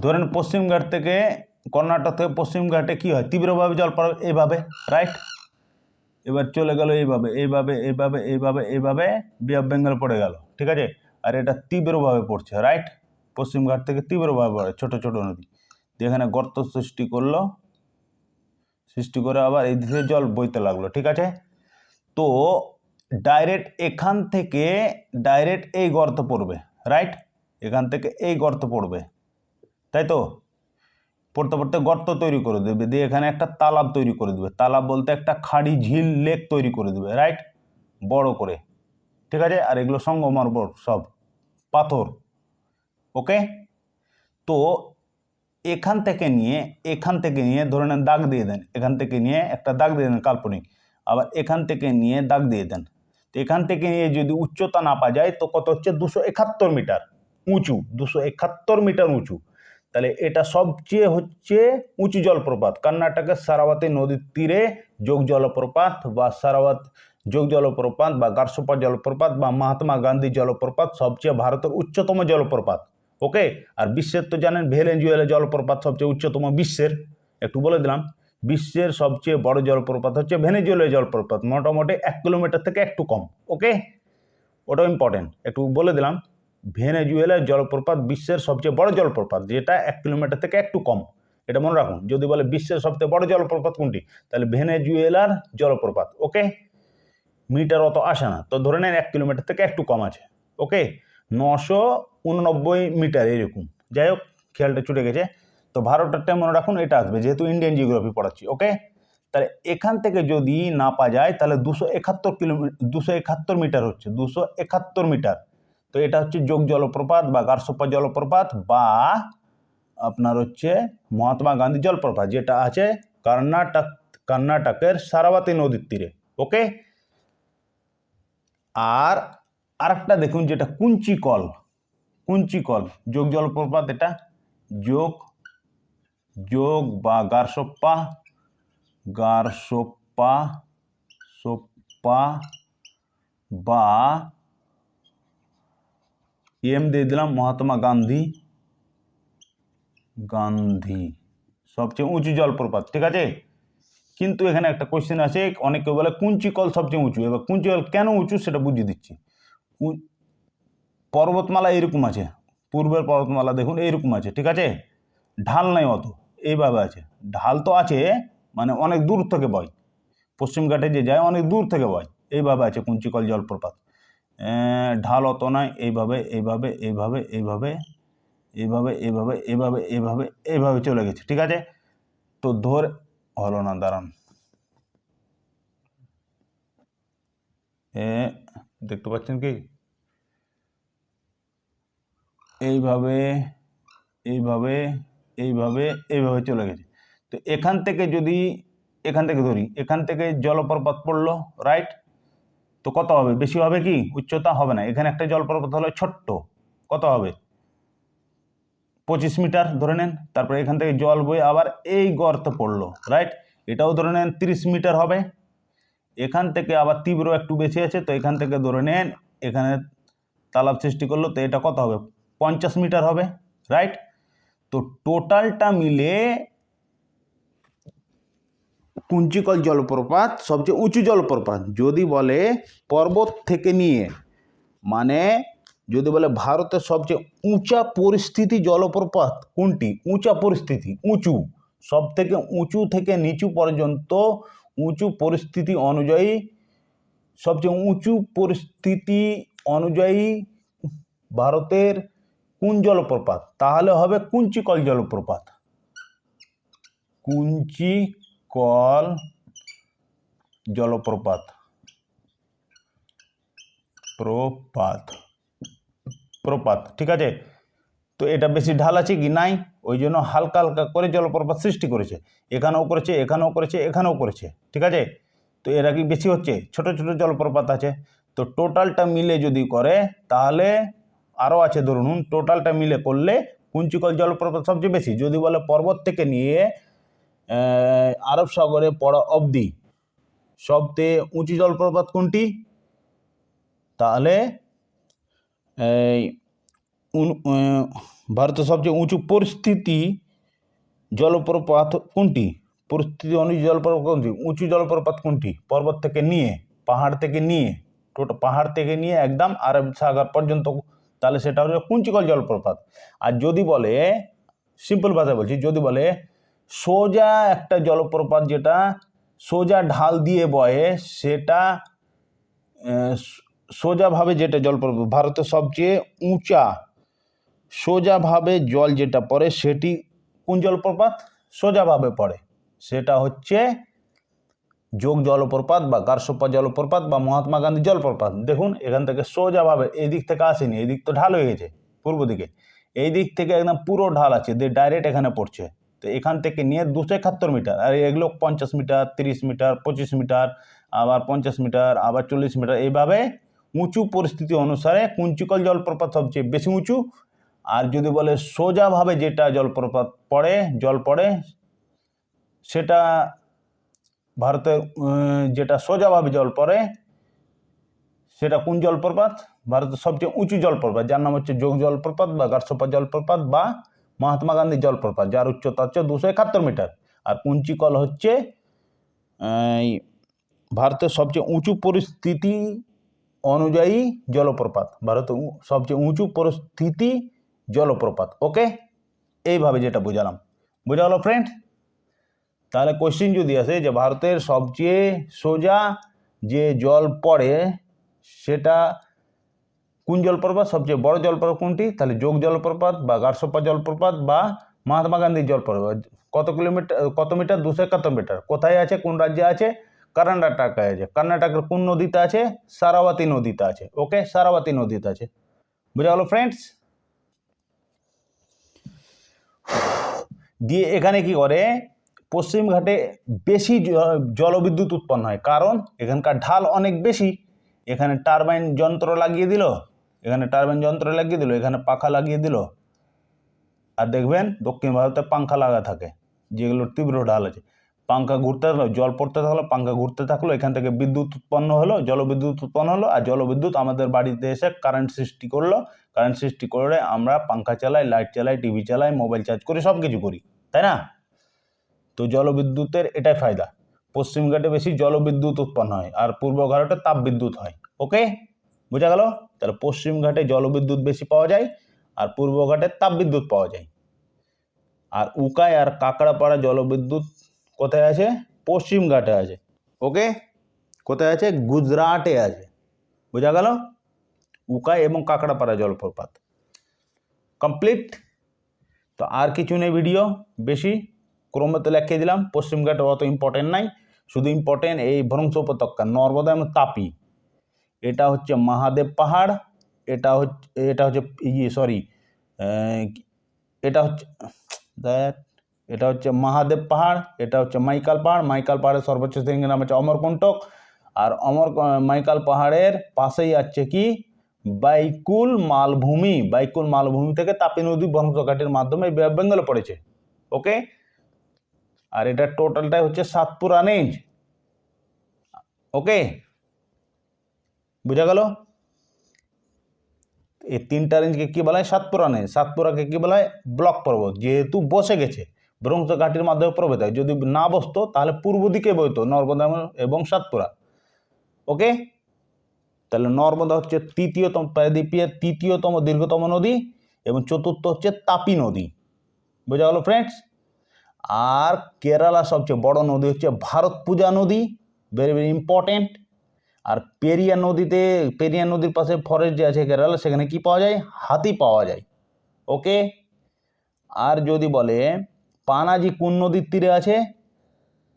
Speaker 1: ধরেন পশ্চিমঘাট থেকে, কর্ণাটক থেকে পশ্চিমঘাটে কি হয়, তীব্রভাবে জল পড়ে এইভাবে, রাইট। এবার চলে গেল এইভাবে বে অফ বেঙ্গল পড়ে গেল, ঠিক আছে। আর এটা তীব্রভাবে পড়ছে, রাইট। পশ্চিমঘাট থেকে তীব্রভাবে পড়ে, ছোট ছোট নদী, এখানে গর্ত সৃষ্টি করে আবার এই দিকে জল বইতে লাগলো, ঠিক আছে। তো ডাইরেক্ট এখান থেকে এই গর্ত পড়বে, রাইট। এখান থেকে এই গর্ত পড়বে, তাই তো। পড়তে গর্ত তৈরি করে দেবে, দিয়ে এখানে একটা তালাব তৈরি করে দেবে, তালাব বলতে একটা খাড়ি, ঝিল, লেক তৈরি করে দেবে, রাইট, বড় করে, ঠিক আছে। আর এগুলো সঙ্গমরমর সব পাথর, ওকে। তো এখান থেকে নিয়ে ধরে নেন দাগ দিয়ে দেন, এখান থেকে নিয়ে একটা দাগ দিয়ে দেন কাল্পনিক, আবার এখান থেকে নিয়ে দাগ দিয়ে দেন। তো এখান থেকে নিয়ে যদি উচ্চতা নাপা যায় তো কত হচ্ছে, 271 মিটার উঁচু, 271 মিটার উঁচু। তাহলে এটা সবচেয়ে উঁচু জলপ্রপাত, কর্ণাটকের সারাবতী নদীর তীরে যোগ জলপ্রপাত বা গারসপ্পা জলপ্রপাত বা মহাত্মা গান্ধী জলপ্রপাত সবচেয়ে ভারতের উচ্চতম জলপ্রপাত, ওকে। আর বিশ্বের তো জানেন ভেনেজুয়েলা জলপ্রপাত সবচেয়ে উচ্চতম বিশ্বের, একটু বলে দিলাম, বিশ্বের সবচেয়ে বড় জলপ্রপাত হচ্ছে ভেনেজুয়েলা জলপ্রপাত, মোটামুটি 1 কিলোমিটার থেকে একটু কম, ওকে। ওটাও ইম্পর্টেন্ট, একটু বলে দিলাম, ভেনেজুয়েলার জলপ্রপাত বিশ্বের সবচেয়ে বড় জলপ্রপাত, যেটা 1 কিলোমিটার থেকে একটু কম, এটা মনে রাখুন। যদি বলে বিশ্বের সবচেয়ে বড় জলপ্রপাত কোনটি, তাহলে ভেনেজুয়েলার জলপ্রপাত, ওকে। মিটার অত আসে না, তো ধরে নেন 1 কিলোমিটার থেকে একটু কম আছে, ওকে। 989 মিটার এরকম, যাই হোক খেয়ালটা ছুটে গেছে। তো ভারতেরটা মনে রাখুন, এটা আসবে যেহেতু ইন্ডিয়ান জিওগ্রাফি পড়াচ্ছি, ওকে। তাহলে এখান থেকে যদি নাপা যায় তাহলে 271 মিটার হচ্ছে, 271 মিটার। তো এটা হচ্ছে যোগ জলপ্রপাত বা গারসপ্পা জলপ্রপাত বা আপনার হচ্ছে মহাত্মা গান্ধী জলপ্রপাত, যেটা আছে কর্ণাটকের সারাবতী নদীর তীরে, ওকে। আর আরেকটা দেখুন যেটা কুঞ্চিকল যোগ জলপ্রপাত, এটা যোগ বা গারসপ্পা বা এম দিয়ে দিলাম মহাত্মা গান্ধী সবচেয়ে উঁচু জলপ্রপাত, ঠিক আছে। কিন্তু এখানে একটা কোশ্চেন আছে, অনেকে বলে কুঞ্চিকল সবচেয়ে উঁচু। এবার কুঞ্চিকল কেন উঁচু সেটা বুঝিয়ে দিচ্ছি। পর্বতমালা এরকম আছে, পূর্বের পর্বতমালা দেখুন এইরকম আছে, ঠিক আছে, ঢাল নাই অত, এইভাবে আছে। ঢাল তো আছে মানে অনেক দূর থেকে বয়, পশ্চিম ঘাটে যে যায় অনেক দূর থেকে বয়, এইভাবে আছে কুঞ্চিকল জলপ্রপাত। ঢাল অত নয়, এইভাবে এইভাবে এইভাবে এইভাবে এইভাবে এইভাবে এইভাবে এইভাবে এইভাবে চলে গেছে, ঠিক আছে। তো ধরে হলো না, দাঁড়ান, দেখতে পাচ্ছেন কি, এইভাবে এইভাবে এইভাবে এইভাবে চলে গেছে। তো এখান থেকে যদি এখান থেকে ধরি, এখান থেকে জলপ্রপাত পড়লো, রাইট, তো কত হবে, বেশি হবে কি, উচ্চতা হবে না। এখানে একটা জলপ্রপাত হলো ছোট্ট, কত হবে 25 মিটার ধরে নেন। তারপরে এখান থেকে জল বয়ে আবার এই গর্তে পড়লো, রাইট, এটাও ধরে নেন 30 মিটার হবে। এখান থেকে আবার তীব্র একটু বেশি আছে, তো এখান থেকে ধরে নেন এখানে তালাব সৃষ্টি করলো, তো এটা কত হবে 50 মিটার হবে, রাইট। তো টোটালটা মিলে কুঞ্চিকল জলপ্রপাত সবচেয়ে উঁচু জলপ্রপাত। যদি বলে পর্বত থেকে নিয়ে, মানে যদি বলে ভারতের সবচেয়ে উঁচা পরিস্থিতি জলপ্রপাত কোনটি, উঁচা পরিস্থিতি, উঁচু, সব থেকে উঁচু থেকে নিচু পর্যন্ত উঁচু পরিস্থিতি অনুযায়ী, সবচেয়ে উঁচু পরিস্থিতি অনুযায়ী ভারতের কোন জলপ্রপাত, তাহলে হবে কুঞ্চিকল জলপ্রপাত। কুঞ্চিকল জলপ্রপাত প্রপাত, ঠিক আছে। তো এটা বেশি ঢাল আছে কি নাই, ওই জন্য হালকা হালকা করে জলপ্রপাত সৃষ্টি করেছে, এখানেও করেছে এখানেও করেছে এখানেও করেছে, ঠিক আছে। তো এরা কি বেশি হচ্ছে, ছোট ছোট জলপ্রপাত আছে। তো টোটালটা মিলে যদি করে তাহলে আরও আছে, ধরুন টোটালটা মিলে করলে কুঞ্চিকল জলপ্রপাত সবচেয়ে বেশি। যদি বলে পর্বত থেকে নিয়ে আরব সাগরে পড়া অবধি সবচেয়ে উঁচু জলপ্রপাত কোনটি, তাহলে ভারতের সবচেয়ে উঁচু পরিস্থিতি জলপ্রপাত কোনটি, পরিস্থিতি অনুযায়ী জলপ্রপাত কোনটি, উঁচু জলপ্রপাত কোনটি, পর্বত থেকে নিয়ে, পাহাড় থেকে নিয়ে, পাহাড় থেকে নিয়ে একদম আরব সাগর পর্যন্ত, তাহলে সেটা হচ্ছে কুঞ্চিকল জলপ্রপাত। আর যদি বলে, সিম্পল ভাষায় বলছি, যদি বলে সোজা একটা জলপ্রপাত যেটা সোজা ঢাল দিয়ে বয়ে, সেটা সোজাভাবে যেটা জলপ্রপাত ভারতের সবচেয়ে উঁচা সোজাভাবে জল যেটা পড়ে সেটি কোন জলপ্রপাত, সোজাভাবে পড়ে, সেটা হচ্ছে যোগ জলপ্রপাত বা গারসোপ্পা জলপ্রপাত বা মহাত্মা গান্ধী জলপ্রপাত। দেখুন এখান থেকে সোজাভাবে, এই দিক থেকে আসেনি, এই দিক তো ঢাল হয়ে গেছে পূর্ব দিকে, এই দিক থেকে একদম পুরো ঢাল আছে, দিয়ে ডাইরেক্ট এখানে পড়ছে। তো এখান থেকে নিয়ে 271 মিটার, আর এগুলো 50 মিটার 30 মিটার 25 মিটার আবার 50 মিটার আবার 40 মিটার, এইভাবে উঁচু পরিস্থিতি অনুসারে কুঞ্চিকল জলপ্রপাত সবচেয়ে বেশি উঁচু। আর যদি বলে সোজাভাবে যেটা জলপ্রপাত পড়ে, জল পড়ে, সেটা ভারতের যেটা সোজাভাবে জল পড়ে সেটা কোন জলপ্রপাত, ভারতের সবচেয়ে উঁচু জলপ্রপাত, যার নাম হচ্ছে যোগ জলপ্রপাত বা গারসোপ্পা জলপ্রপাত বা মহাত্মা গান্ধী জলপ্রপাত, যার উচ্চতা হচ্ছে 271 মিটার। আর কুঞ্চিকল হচ্ছে ভারতের সবচেয়ে উঁচু পরিস্থিতি অনুযায়ী জলপ্রপাত, ভারতের সবচেয়ে উঁচু পরিস্থিতি জলপ্রপাত। ওকে, এইভাবে যেটা বোঝালাম, বোঝা হলো ফ্রেন্ড। তাহলে কোশ্চেন যদি আসে যে ভারতের সবচেয়ে সোজা যে জল পড়ে সেটা কোন জলপ্রপাত, সবচেয়ে বড় জলপ্রপাত কোনটি, তাহলে যোগ জলপ্রপাত বা গারসোপ্পা জলপ্রপাত বা মহাত্মা গান্ধী জলপ্রপাত। কত কিলোমিটার, কত মিটার, 271 মিটার। কোথায় আছে, কোন রাজ্যে আছে, কর্ণাটকে আছে। কর্ণাটকের কোন নদীতে আছে, সারাবতী নদীতে আছে। ওকে, সারাবতী নদীতে আছে, বুঝা গেল ফ্রেন্ডস। দিয়ে এখানে কি করে, পশ্চিম ঘাটে বেশি জলবিদ্যুৎ উৎপন্ন হয়, কারণ এখানকার ঢাল অনেক বেশি। এখানে টারবাইন যন্ত্র লাগিয়ে দিল, এখানে টারবাইন যন্ত্র লাগিয়ে দিল, এখানে পাখা লাগিয়ে দিল। আর দেখবেন দক্ষিণ ভারতে পাংখা লাগা থাকে, যেগুলোর তীব্র ঢাল আছে। পাঙ্খা ঘুরতে থাকলো, জল পড়তে থাকলো, পাঙ্খা ঘুরতে থাকলো, এখান থেকে বিদ্যুৎ উৎপন্ন হলো, জলবিদ্যুৎ উৎপন্ন হলো, আর জলবিদ্যুৎ আমাদের বাড়িতে এসে কারেন্ট সৃষ্টি করলো। কারেন্ট সৃষ্টি করে আমরা পাঙ্খা চালাই, লাইট চালাই, টিভি চালাই, মোবাইল চার্জ করি, সব কিছু করি, তাই না? তো জলবিদ্যুতের এটাই ফায়দা, পশ্চিম ঘাটে বেশি জলবিদ্যুৎ উৎপন্ন হয় আর পূর্ব ঘাটে তাপবিদ্যুৎ হয়। ওকে, বোঝা গেল? তাহলে পশ্চিম ঘাটে জলবিদ্যুৎ বেশি পাওয়া যায় আর পূর্ব ঘাটে তাপবিদ্যুৎ পাওয়া যায়। আর উকাই আর কাকড়াপাড়া জলবিদ্যুৎ কোথায় আছে? পশ্চিম ঘাটে আছে। ওকে, কোথায় আছে? গুজরাটে আছে। বোঝা গেল? উকাই এবং কাকড়াপাড়া জলপ্রপাত কমপ্লিট। তো আর কিছু নেই, ভিডিও বেশি ক্রমে তো লিখে দিলাম। পশ্চিম ঘাটে অত ইম্পর্টেন্ট নাই, শুধু ইম্পর্টেন্ট এই ভ্রংশ উপত্যকা, নর্মদা এবং তাপি। এটা হচ্ছে মহাদেব পাহাড়, এটা হচ্ছে এটা হচ্ছে মহাদেব পাহাড়, এটা হচ্ছে মাইকাল পাহাড়। মাইকাল পাহাড়ের সর্বোচ্চ শৃঙ্গের নাম হচ্ছে অমরকণ্টক। আর মাইকাল পাহাড়ের পাশেই আছে কি? বাইকুল মালভূমি। বাইকুল মালভূমি থেকে তাপি নদী বংশঘাটের মাধ্যমে বে অফ বেঙ্গলে পড়েছে। ওকে, আর এটা টোটালটাই হচ্ছে সাতপুরা রেঞ্জ। ওকে, বুঝা গেল? এই তিনটা রেঞ্জকে কি বলা হয়? সাতপুরা রেঞ্জ। সাতপুরাকে কি বলা হয়? ব্লক পর্বত। যেহেতু বসে গেছে ভ্রংশ ঘাটির মাধ্যমে প্রবেশ হয়, যদি না বসতো তাহলে পূর্ব দিকে বইতো নর্মদা এবং সাতপুরা। ওকে, তাহলে নর্মদা হচ্ছে তৃতীয়তম দীর্ঘতম নদী এবং চতুর্থ হচ্ছে তাপি নদী। বোঝা গেল ফ্রেন্ডস? আর কেরালা সবচেয়ে বড় নদী হচ্ছে ভারতপুজা নদী, ভেরি ভেরি ইম্পর্টেন্ট। আর পেরিয়ার নদীর পাশে ফরেস্ট যে আছে কেরালা, সেখানে কি পাওয়া যায়? হাতি পাওয়া যায়। ওকে, আর যদি বলে পানাজি কোন নদীর তীরে আছে,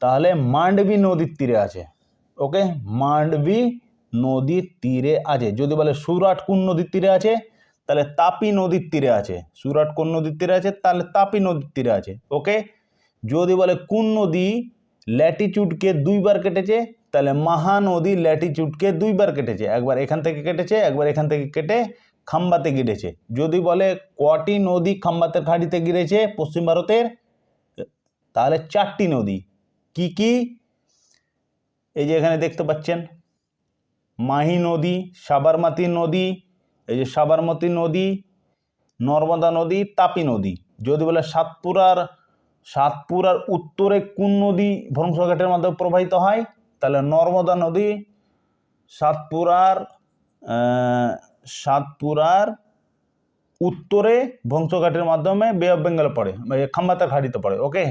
Speaker 1: তাহলে মান্ডবী নদীর তীরে আছে। ওকে, মান্ডবী নদীর তীরে আছে। যদি বলে সুরাট কোন নদীর তীরে আছে, তাহলে তাপি নদীর তীরে আছে। সুরাট কোন নদীর তীরে আছে, তাহলে তাপি নদীর তীরে আছে। ওকে, যদি বলে কোন নদী ল্যাটিটিউডকে 2 বার কেটেছে, তাহলে মহানদী ল্যাটিটিউডকে 2 বার কেটেছে। একবার এখান থেকে কেটেছে, একবার এখান থেকে কেটে খাম্বাতে গিরেছে। যদি বলে কটি নদী খাম্বাতের খাড়িতে গিরেছে পশ্চিম ভারতের, তাহলে 4টি নদী। কি কি? এই যে এখানে দেখতে পাচ্ছেন, মাহি নদী, সাবরমতী নদী, এই যে সাবরমতী নদী, নর্মদা নদী, তাপি নদী। যদি বলে সাতপুরার উত্তরে কোন নদী ভ্রংশঘাটের মাধ্যমে প্রবাহিত হয়, তাহলে নর্মদা নদী সাতপুরার উত্তরে ভ্রংশঘাটের মাধ্যমে বে অফ বেঙ্গলে পড়ে, খাম্বাতের ঘাটিতে পড়ে। ওকে,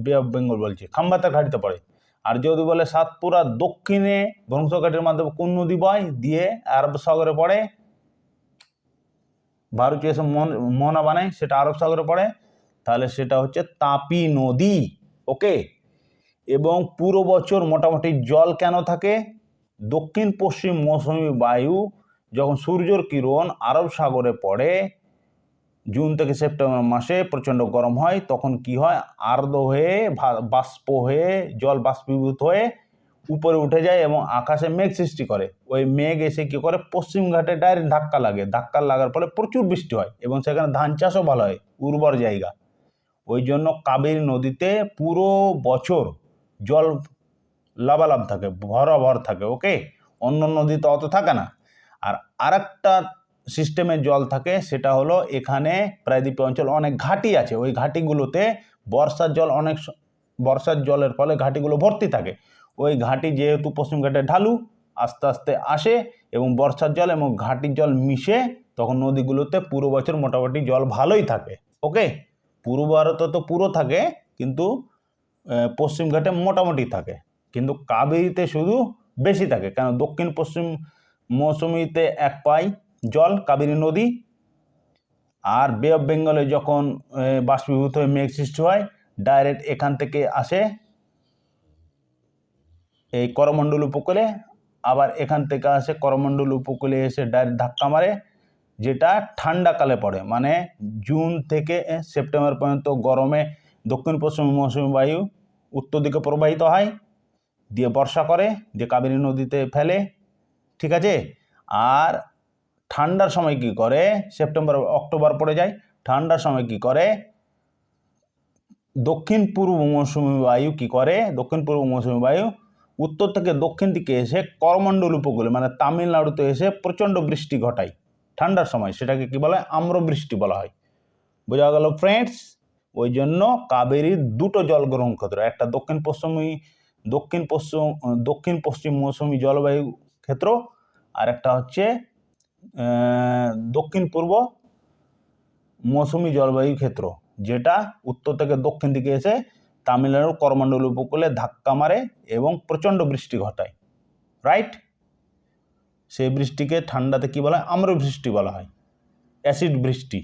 Speaker 1: বে অফ বেঙ্গল বলছি, খাম্বাতের ঘাটিতে পড়ে। আর যদি বলে সাতপুরার দক্ষিণে ভ্রংশঘাটের মাধ্যমে কোন নদী বয় দিয়ে আরব সাগরে পড়ে, ভারতীয় এসে মোহনা বানায়, সেটা আরব সাগরে পড়ে, তাহলে সেটা হচ্ছে তাপি নদী। ওকে, এবং পুরো বছর মোটামুটি জল কেন থাকে? দক্ষিণ পশ্চিম মৌসুমী বায়ু যখন সূর্যের কিরণ আরব সাগরে পড়ে, জুন থেকে সেপ্টেম্বর মাসে প্রচণ্ড গরম হয়, তখন কি হয়? আর্দ্র হয়ে বাষ্প হয়ে জল বাষ্পীভূত হয়ে উপরে উঠে যায় এবং আকাশে মেঘ সৃষ্টি করে। ওই মেঘ এসে কি করে? পশ্চিম ঘাটে ডাইরেক্ট ধাক্কা লাগে। ধাক্কা লাগার ফলে প্রচুর বৃষ্টি হয় এবং সেখানে ধান চাষও ভালো হয়, উর্বর জায়গা। ওই জন্য কাবেরী নদীতে পুরো বছর জল লাভালাভ থাকে, ভরাভর থাকে। ওকে, অন্য নদীতে অত থাকে না। আর আরেকটা সিস্টেমে জল থাকে, সেটা হলো এখানে প্রায়দ্বীপ অঞ্চল অনেক ঘাটি আছে। ওই ঘাটিগুলোতে বর্ষার জলের ফলে ঘাটিগুলো ভর্তি থাকে। ওই ঘাটি যেহেতু পশ্চিম ঘাটে ঢালু, আস্তে আস্তে আসে এবং বর্ষার জল এবং ঘাটির জল মিশে তখন নদীগুলোতে পুরো বছর মোটামুটি জল ভালোই থাকে। ওকে, পূর্ব ভারতে তো পুরো থাকে, কিন্তু পশ্চিম ঘাটে মোটামুটি থাকে, কিন্তু কাবেরীতে শুধু বেশি থাকে। কেন? দক্ষিণ পশ্চিম মৌসুমিতে এক পাই জল কাবেরী নদী, আর বে অফ বেঙ্গলে যখন বাষ্পীভূত হয়ে মেঘ সৃষ্টি হয়, ডাইরেক্ট এখান থেকে আসে এই করমণ্ডল উপকূলে, আবার এখান থেকে আসে করমণ্ডল উপকূলে এসে ডাইরেক্ট ধাক্কা মারে, যেটা ঠান্ডাকালে পড়ে। মানে জুন থেকে সেপ্টেম্বর পর্যন্ত গরমে দক্ষিণ পশ্চিম মৌসুমী বায়ু উত্তর দিকে প্রবাহিত হয়, দিয়ে বর্ষা করে, দিয়ে কাবেরী নদীতে ফেলে। ঠিক আছে? আর ঠান্ডার সময় কি করে? সেপ্টেম্বর অক্টোবর পড়ে যায়। ঠান্ডার সময় কি করে? দক্ষিণ পূর্ব মৌসুমী বায়ু কি করে, দক্ষিণ পূর্ব মৌসুমী বায়ু উত্তর থেকে দক্ষিণ দিকে এসে করমণ্ডল উপকূলে মানে তামিলনাড়ুতে এসে প্রচণ্ড বৃষ্টি ঘটায় ঠান্ডার সময়, সেটাকে কি বলা হয়, আম্রবৃষ্টি বলা হয়। বোঝা গেল ফ্রেন্ডস? ওই জন্য কাবেরীর দুটো জলগ্রহণ ক্ষেত্র, একটা দক্ষিণ পশ্চিম মৌসুমী জলবায়ু ক্ষেত্র, আর একটা হচ্ছে দক্ষিণ পূর্ব মৌসুমী জলবায়ু ক্ষেত্র, যেটা উত্তর থেকে দক্ষিণ দিকে এসে তামিলনাড়ুর করমণ্ডল উপকূলে ধাক্কা মারে এবং প্রচণ্ড বৃষ্টি ঘটায়, রাইট? সেই বৃষ্টিকে ঠান্ডাতে কি বলা হয়, আম্রবৃষ্টি বলা হয়, অ্যাসিড বৃষ্টি।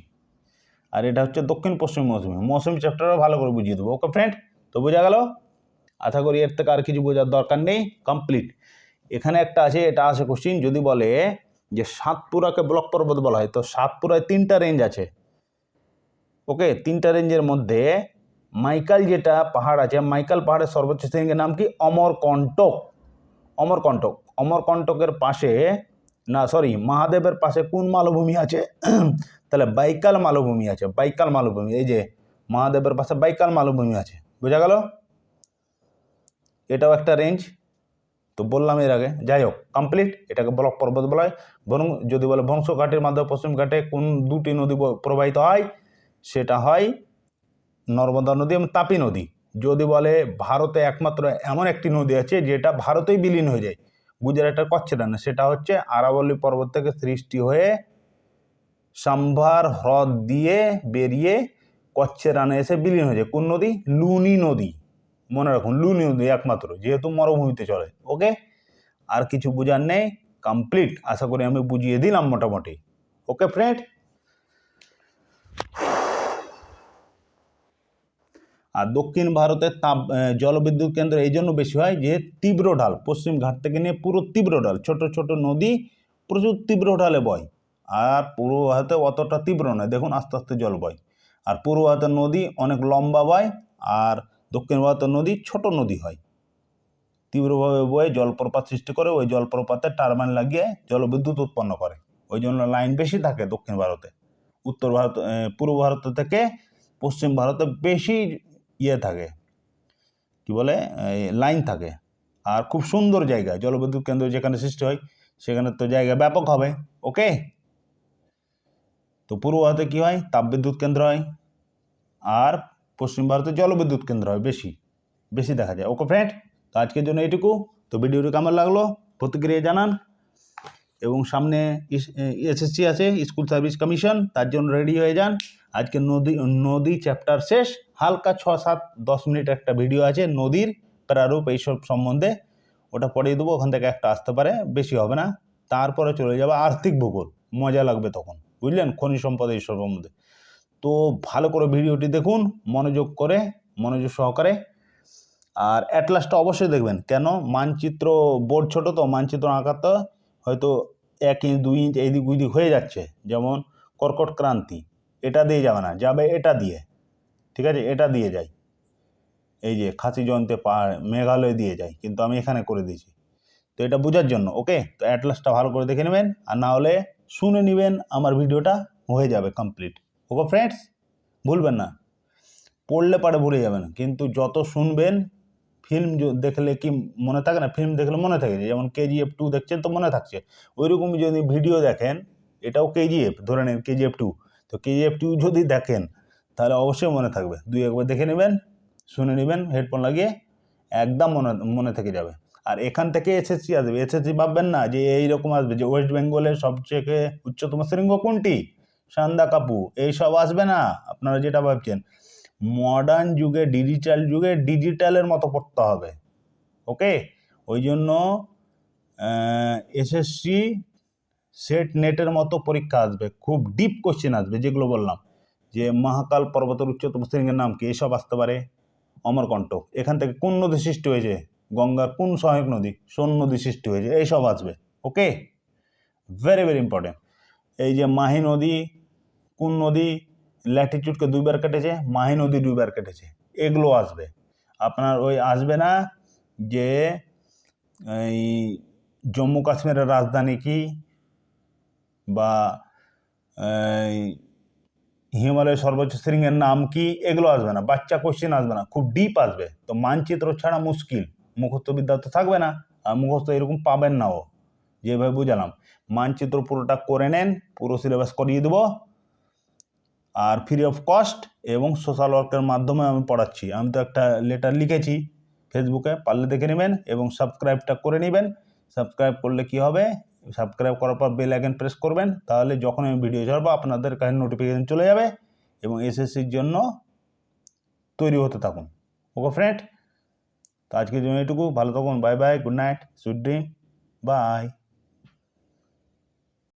Speaker 1: আর এটা হচ্ছে দক্ষিণ পশ্চিম মৌসুমী চ্যাপ্টারও ভালো করে বুঝিয়ে দেবো। ওকে ফ্রেন্ড, তো বোঝা গেল? আশা করি এর থেকে আর কিছু বোঝার দরকার নেই, কমপ্লিট। এখানে একটা আছে, এটা আছে কোশ্চিন, যদি বলে যে সাতপুরাকে ব্লক পর্বত বলা হয়, তো সাতপুরায় 3টা রেঞ্জ আছে। ওকে, 3টা রেঞ্জের মধ্যে মাইকাল যেটা পাহাড় আছে, মাইকাল পাহাড়ের সর্বোচ্চ শৃঙ্গের নাম কি, অমরকণ্টক। অমরকণ্টকের পাশে মহাদেবের পাশে কোন মালভূমি আছে? তাহলে বাইকাল মালভূমি আছে, বাইকাল মালভূমি। এই যে মহাদেবের পাশে বাইকাল মালভূমি আছে, বোঝা গেল? এটাও একটা রেঞ্জ, তো বললাম এর আগে। যাই হোক, কমপ্লিট। এটাকে ব্লক পর্বত বলা হয়। বরং যদি বলে বংশঘাটের মাধ্যমে পশ্চিম ঘাটে কোন দুটি নদী প্রবাহিত হয়, সেটা হয় নর্মদা নদী এবং তাপি নদী। যদি বলে ভারতে একমাত্র এমন একটি নদী আছে যেটা ভারতেই বিলীন হয়ে যায় গুজরাটের কচ্ছ রানে, সেটা হচ্ছে আরাবল্লী পর্বত থেকে সৃষ্টি হয়ে সাম্ভার হ্রদ দিয়ে বেরিয়ে কচ্ছের রানে এসে বিলীন হয়ে যায়। কোন নদী? লুনি নদী। মনে রাখুন, লুনি নদী একমাত্র, যেহেতু মরুভূমিতে চলে। ওকে, আর কিছু বোঝার নেই, কমপ্লিট। আশা করি আমি বুঝিয়ে দিলাম মোটামুটি। ওকে ফ্রেন্ড, আর দক্ষিণ ভারতের জলবিদ্যুৎ কেন্দ্র এই জন্য বেশি হয় যে তীব্র ঢাল, পশ্চিম ঘাট থেকে নিয়ে পুরো তীব্র ঢাল, ছোট ছোট নদী প্রচুর তীব্র ঢালে বয়। আর পূর্ব ভারতে অতটা তীব্র নয়, দেখুন আস্তে আস্তে জল বয়। আর পূর্ব ভারতের নদী অনেক লম্বা বয়, আর দক্ষিণ ভারতের নদী ছোট নদী হয়, তীব্রভাবে বয়ে জলপ্রপাত সৃষ্টি করে, ওই জলপ্রপাতে টারবাইন লাগিয়ে জলবিদ্যুৎ উৎপন্ন করে। ওই জন্য লাইন বেশি থাকে দক্ষিণ ভারতে। পূর্ব ভারত থেকে পশ্চিম ভারতে বেশি থাকে, কি বলে, লাইন থাকে। আর খুব সুন্দর জায়গা, জলবিদ্যুৎ কেন্দ্র যেখানে সৃষ্টি হয় সেখানে তো জায়গা ব্যাপক হবে। ওকে, তো পূর্ব ভারতে কি হয়, তাপবিদ্যুৎ কেন্দ্র হয়, আর পশ্চিম ভারতে জলবিদ্যুৎ কেন্দ্র হয়, বেশি দেখা যায়। ওকে ফ্রেন্ড, তো আজকের জন্য এইটুকু। তো ভিডিওটি কেমন লাগলো প্রতিক্রিয়া জানান, এবং সামনে এসএসসি আছে, স্কুল সার্ভিস কমিশন, তার জন্য রেডি হয়ে যান। আজকে নদী চ্যাপ্টার শেষ, হালকা 6-7-10 মিনিট একটা ভিডিও আছে নদীর প্রারূপ এইসব সম্বন্ধে, ওটা পড়িয়ে দেবো, ওখান থেকে একটা আসতে পারে, বেশি হবে না। তারপরে চলে যাবে আর্থিক ভূগোল, মজা লাগবে তখন, বুঝলেন, খনিজ সম্পদ এইসব সম্বন্ধে। তো ভালো করে ভিডিওটি দেখুন, মনোযোগ সহকারে। আর অ্যাটলাসটা অবশ্যই দেখবেন, কেন মানচিত্র বোর্ড ছোট, তো মানচিত্র আঁকাতে হয়তো 1 ইঞ্চ 2 ইঞ্চ এইদিক ওইদিক হয়ে যাচ্ছে। যেমন কর্কট ক্রান্তি, এটা দিয়ে যাবে না, যাবে এটা দিয়ে, ঠিক আছে, এটা দিয়ে যায়। এই যে খাসি জয়ন্তে পাহাড় মেঘালয় দিয়ে যায়, কিন্তু আমি এখানে করে দিয়েছি, তো এটা বোঝার জন্য। ওকে, তো অ্যাটলাসটা ভালো করে দেখে নেবেন, আর না হলে শুনে নেবেন, আমার ভিডিওটা হয়ে যাবে কমপ্লিট। ওকে ফ্রেন্ডস, ভুলবেন না, পড়লে পারে ভুলে যাবেন, কিন্তু যত শুনবেন, ফিল্ম দেখলে কি মনে থাকে না, ফিল্ম দেখলে মনে থাকে, যেমন KGF 2 দেখছেন তো মনে থাকছে, ওইরকমই যদি ভিডিও দেখেন, এটাও KGF, ধরে নেন KGF 2, তো KGF 2 যদি দেখেন তাহলে অবশ্যই মনে থাকবে। 2-1 দেখে নেবেন, শুনে নেবেন হেডফোন লাগিয়ে, একদম মনে থেকে যাবে। আর এখান থেকে এসএসসি আসবে, এসএসসি ভাববেন না যে এইরকম আসবে যে ওয়েস্ট বেঙ্গলের সবচেয়ে উচ্চতম শৃঙ্গ কোনটি, সান্দাকফু, এইসব আসবে না আপনারা যেটা ভাবছেন। মডার্ন যুগে, ডিজিটাল যুগে ডিজিটালের মতো পড়তে হবে। ওকে, ওই জন্য এসএসসি সেট নেটের মতো পরীক্ষা আসবে, খুব ডিপ কোশ্চেন আসবে, যেগুলো বললাম, যে মহাকাল পর্বতের উচ্চতম শৃঙ্গের নাম কি, এসব আসতে পারে। অমরকণ্টক, এখান থেকে কোন নদী সৃষ্টি হয়েছে, গঙ্গার কোন সহায়ক নদী, সোন নদী সৃষ্টি হয়েছে, এইসব আসবে। ওকে, ভেরি ভেরি ইম্পর্টেন্ট। এই যে মাহি নদী, কোন নদী ল্যাটিটিউডকে 2 বার কেটেছে, মাহি নদী 2 বার কেটেছে, এগুলো আসবে। আপনার ওই আসবে না যে এই জম্মু কাশ্মীরের রাজধানী কি, বা হিমালয়ের সর্বোচ্চ শৃঙ্গের নাম কি, এগুলো আসবে না, বাচ্চা কোশ্চেন আসবে না, খুব ডিপ আসবে। তো মানচিত্র ছাড়া মুশকিল, মুখস্থ বিদ্যা তো থাকবে না, আর মুখস্থ এরকম পাবেন নাও, যেভাবে বুঝালাম। মানচিত্র পুরোটা করে নেন, পুরো সিলেবাস করিয়ে দেবো, আর ফ্রি অফ কস্ট এবং সোশ্যাল ওয়ার্কের মাধ্যমে আমি পড়াচ্ছি। আমি তো একটা লেটার লিখেছি ফেসবুকে, পারলে দেখে নেবেন এবং সাবস্ক্রাইবটা করে নেবেন। সাবস্ক্রাইব করলে কি হবে, সাবস্ক্রাইব করার পর বেল আইকন প্রেস করবেন, তাহলে যখন আমি ভিডিও ছাড়বো আপনাদের কাছে নোটিফিকেশন চলে যাবে এবং এসএসসির জন্য তৈরি হতে থাকুন। ওকে ফ্রেন্ড, তো আজকের জন্য এটুকু, ভালো থাকুন, bye bye, good night, sweet dream, by.